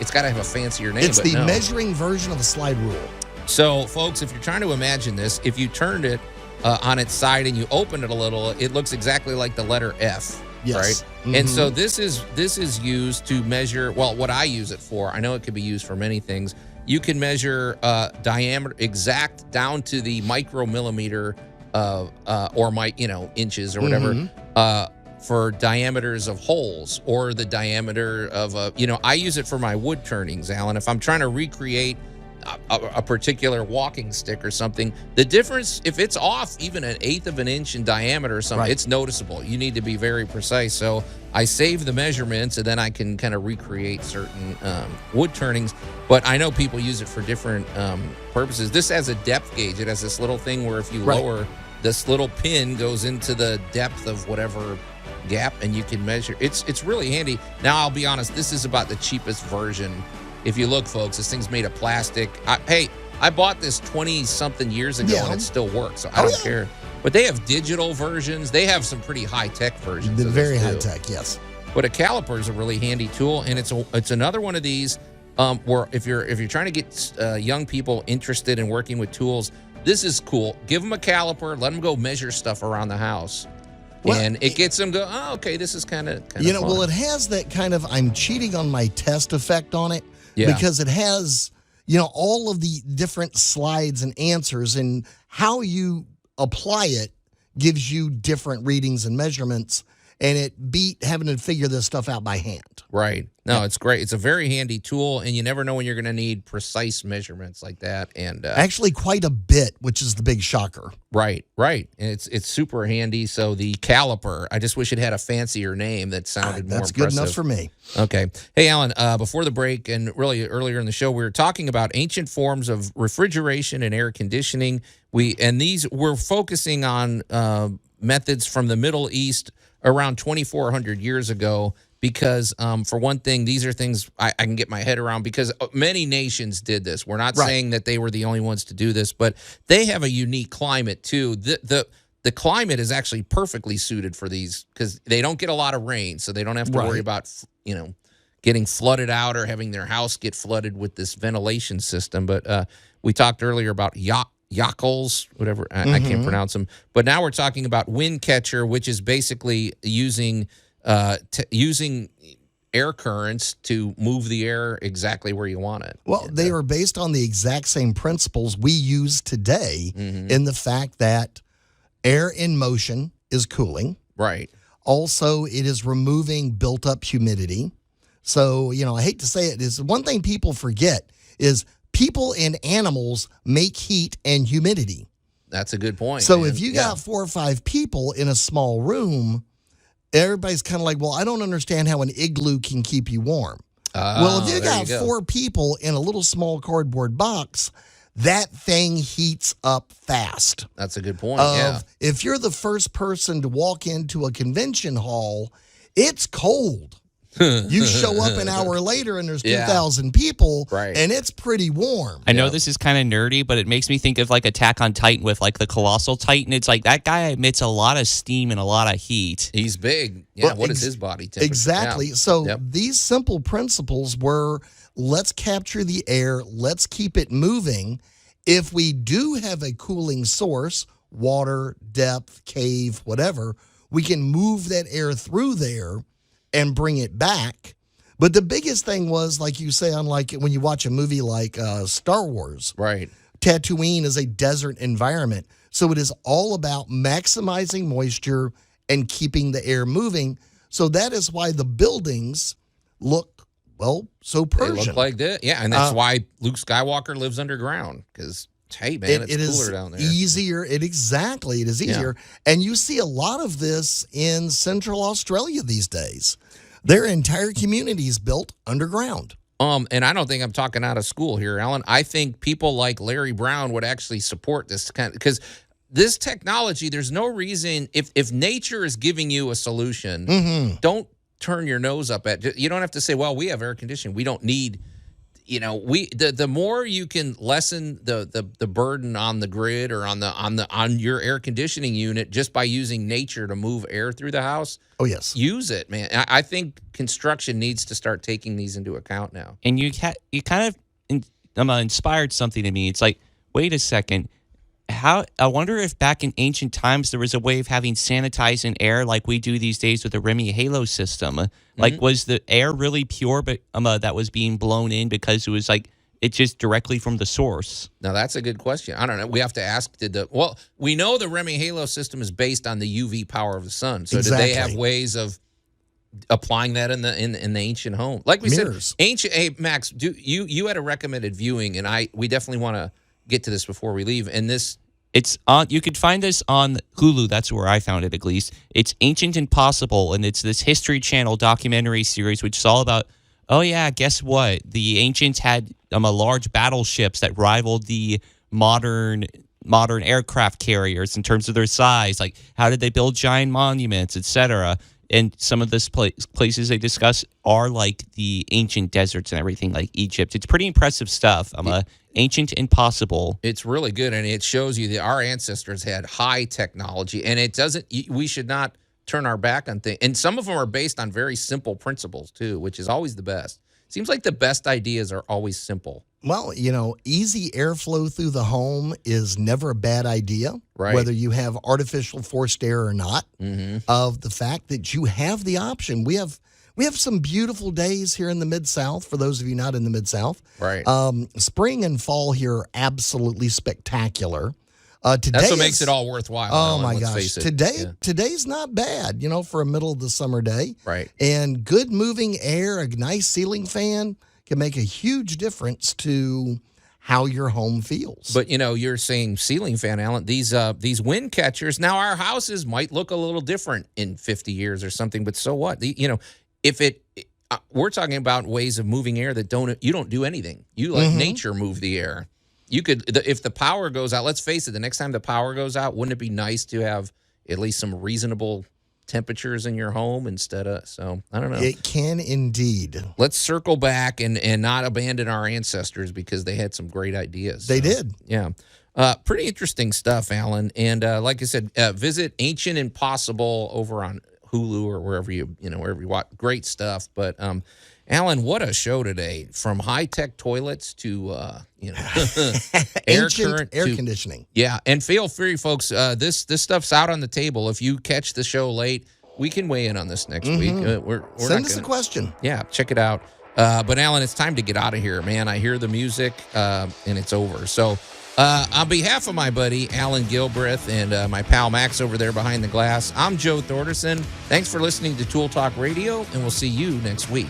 it's got to have a fancier name. It's but the no. measuring version of a slide rule. So, folks, if you're trying to imagine this, if you turned it on its side and you opened it a little, it looks exactly like the letter F. Yes. Right. Mm-hmm. And so this is used to measure, well, what I use it for. I know it could be used for many things. You can measure diameter exact down to the micromillimeter or inches or whatever for diameters of holes, or the diameter of I use it for my wood turnings, Alan. If I'm trying to recreate a particular walking stick or something, the difference, if it's off even an eighth of an inch in diameter or something, it's noticeable. You need to be very precise. So I save the measurements, and then I can kind of recreate certain wood turnings. But I know people use it for different purposes. This has a depth gauge. It has this little thing where if you lower, this little pin goes into the depth of whatever gap, and you can measure. It's really handy. Now, I'll be honest, this is about the cheapest version. If you look, folks, this thing's made of plastic. I bought this 20-something years ago, and it still works, so I don't care. But they have digital versions. They have some pretty high-tech versions. The very high-tech, yes. But a caliper is a really handy tool, and it's another one of these where if you're trying to get young people interested in working with tools, this is cool. Give them a caliper, let them go measure stuff around the house. Well, and it gets them go, oh, okay, this is kind of fun. Well, it has that kind of I'm cheating on my test effect on it. Yeah. Because it has, all of the different slides and answers, and how you apply it gives you different readings and measurements, and it beat having to figure this stuff out by hand. Right. No, it's great. It's a very handy tool, and you never know when you're going to need precise measurements like that. And actually, quite a bit, which is the big shocker. Right. And it's super handy. So the caliper, I just wish it had a fancier name that sounded more impressive. That's good enough for me. Okay. Hey, Alan, before the break, and really earlier in the show, we were talking about ancient forms of refrigeration and air conditioning. We're focusing on methods from the Middle East around 2,400 years ago. Because, for one thing, these are things I can get my head around, because many nations did this. We're not saying that they were the only ones to do this, but they have a unique climate, too. The climate is actually perfectly suited for these, because they don't get a lot of rain, so they don't have to worry about, getting flooded out or having their house get flooded with this ventilation system. But we talked earlier about Yackles, whatever, I can't pronounce them. But now we're talking about wind catcher, which is basically using air currents to move the air exactly where you want it. Well, they are based on the exact same principles we use today, in the fact that air in motion is cooling. Right. Also, it is removing built-up humidity. So, I hate to say it, is one thing people forget is people and animals make heat and humidity. That's a good point. So if you got 4 or 5 people in a small room, everybody's kind of like, well, I don't understand how an igloo can keep you warm. Well, if you got 4 people in a little small cardboard box, that thing heats up fast. That's a good point, If you're the first person to walk into a convention hall, it's cold. You show up an hour later and there's 2,000 people, and it's pretty warm. I know this is kind of nerdy, but it makes me think of like Attack on Titan with like the Colossal Titan. It's like that guy emits a lot of steam and a lot of heat. He's big. Yeah, what is his body temperature? Exactly. Yeah. So these simple principles were, let's capture the air, let's keep it moving. If we do have a cooling source, water, depth, cave, whatever, we can move that air through there and bring it back. But the biggest thing was, like you say, unlike when you watch a movie like Star Wars, Tatooine is a desert environment. So it is all about maximizing moisture and keeping the air moving. So that is why the buildings look, so Persian. They look like that. Yeah, and that's why Luke Skywalker lives underground, because hey, man, it's cooler down there. Easier. It is easier. And you see a lot of this in Central Australia these days. Their entire community is built underground. And I don't think I'm talking out of school here, Alan. I think people like Larry Brown would actually support this kind because this technology, there's no reason if nature is giving you a solution, don't turn your nose up at. You don't have to say, well, we have air conditioning. We don't need, the more you can lessen the burden on the grid or on your air conditioning unit just by using nature to move air through the house. Oh, yes. Use it, man. I think construction needs to start taking these into account now. And you kind of inspired something in me. It's like, wait a second. I wonder if back in ancient times there was a way of having sanitizing air like we do these days with the Remy Halo system. Like, was the air really pure, but that was being blown in because it was like it's just directly from the source? Now that's a good question. I don't know. We have to ask. We know the Remy Halo system is based on the UV power of the sun. So exactly. Did they have ways of applying that in the ancient home? Like we Mirrors. said, ancient. Hey, Max, you had a recommended viewing, and we definitely want to get to this before we leave. And this, it's on. You could find this on Hulu. That's where I found it, at least. It's Ancient Impossible, and it's this History Channel documentary series, which is all about. Oh yeah, guess what? The ancients had large battleships that rivaled the modern aircraft carriers in terms of their size. Like, how did they build giant monuments, etc. And some of this places they discuss are like the ancient deserts and everything, like Egypt. It's pretty impressive stuff. Ancient Impossible. It's really good, and it shows you that our ancestors had high technology, and it doesn't. We should not turn our back on things. And some of them are based on very simple principles too, which is always the best. Seems like the best ideas are always simple. Well, easy airflow through the home is never a bad idea, right? Whether you have artificial forced air or not. Of the fact that you have the option. We have some beautiful days here in the Mid-South, for those of you not in the Mid-South. Right. Spring and fall here are absolutely spectacular. Today That's what makes it all worthwhile. Oh, Alan, my gosh. Today's not bad, for a middle of the summer day. Right. And good moving air, a nice ceiling fan can make a huge difference to how your home feels. But, you're saying ceiling fan, Alan. These wind catchers, now our houses might look a little different in 50 years or something, but so what? We're talking about ways of moving air that you don't do anything. You let nature move the air. You could, if the power goes out, let's face it, the next time the power goes out, wouldn't it be nice to have at least some reasonable temperatures in your home instead of, so I don't know. It can indeed. Let's circle back and not abandon our ancestors because they had some great ideas. They did. Yeah. Pretty interesting stuff, Alan. And like I said, visit Ancient Impossible over on Hulu or wherever you watch. Great stuff. But Alan, what a show today! From high-tech toilets to air conditioning. Yeah, and feel free, folks. This stuff's out on the table. If you catch the show late, we can weigh in on this next week. Send us a question. Yeah, check it out. But Alan, it's time to get out of here, man. I hear the music, and it's over. So, on behalf of my buddy Alan Gilbreth and my pal Max over there behind the glass, I'm Joe Thorderson. Thanks for listening to Tool Talk Radio, and we'll see you next week.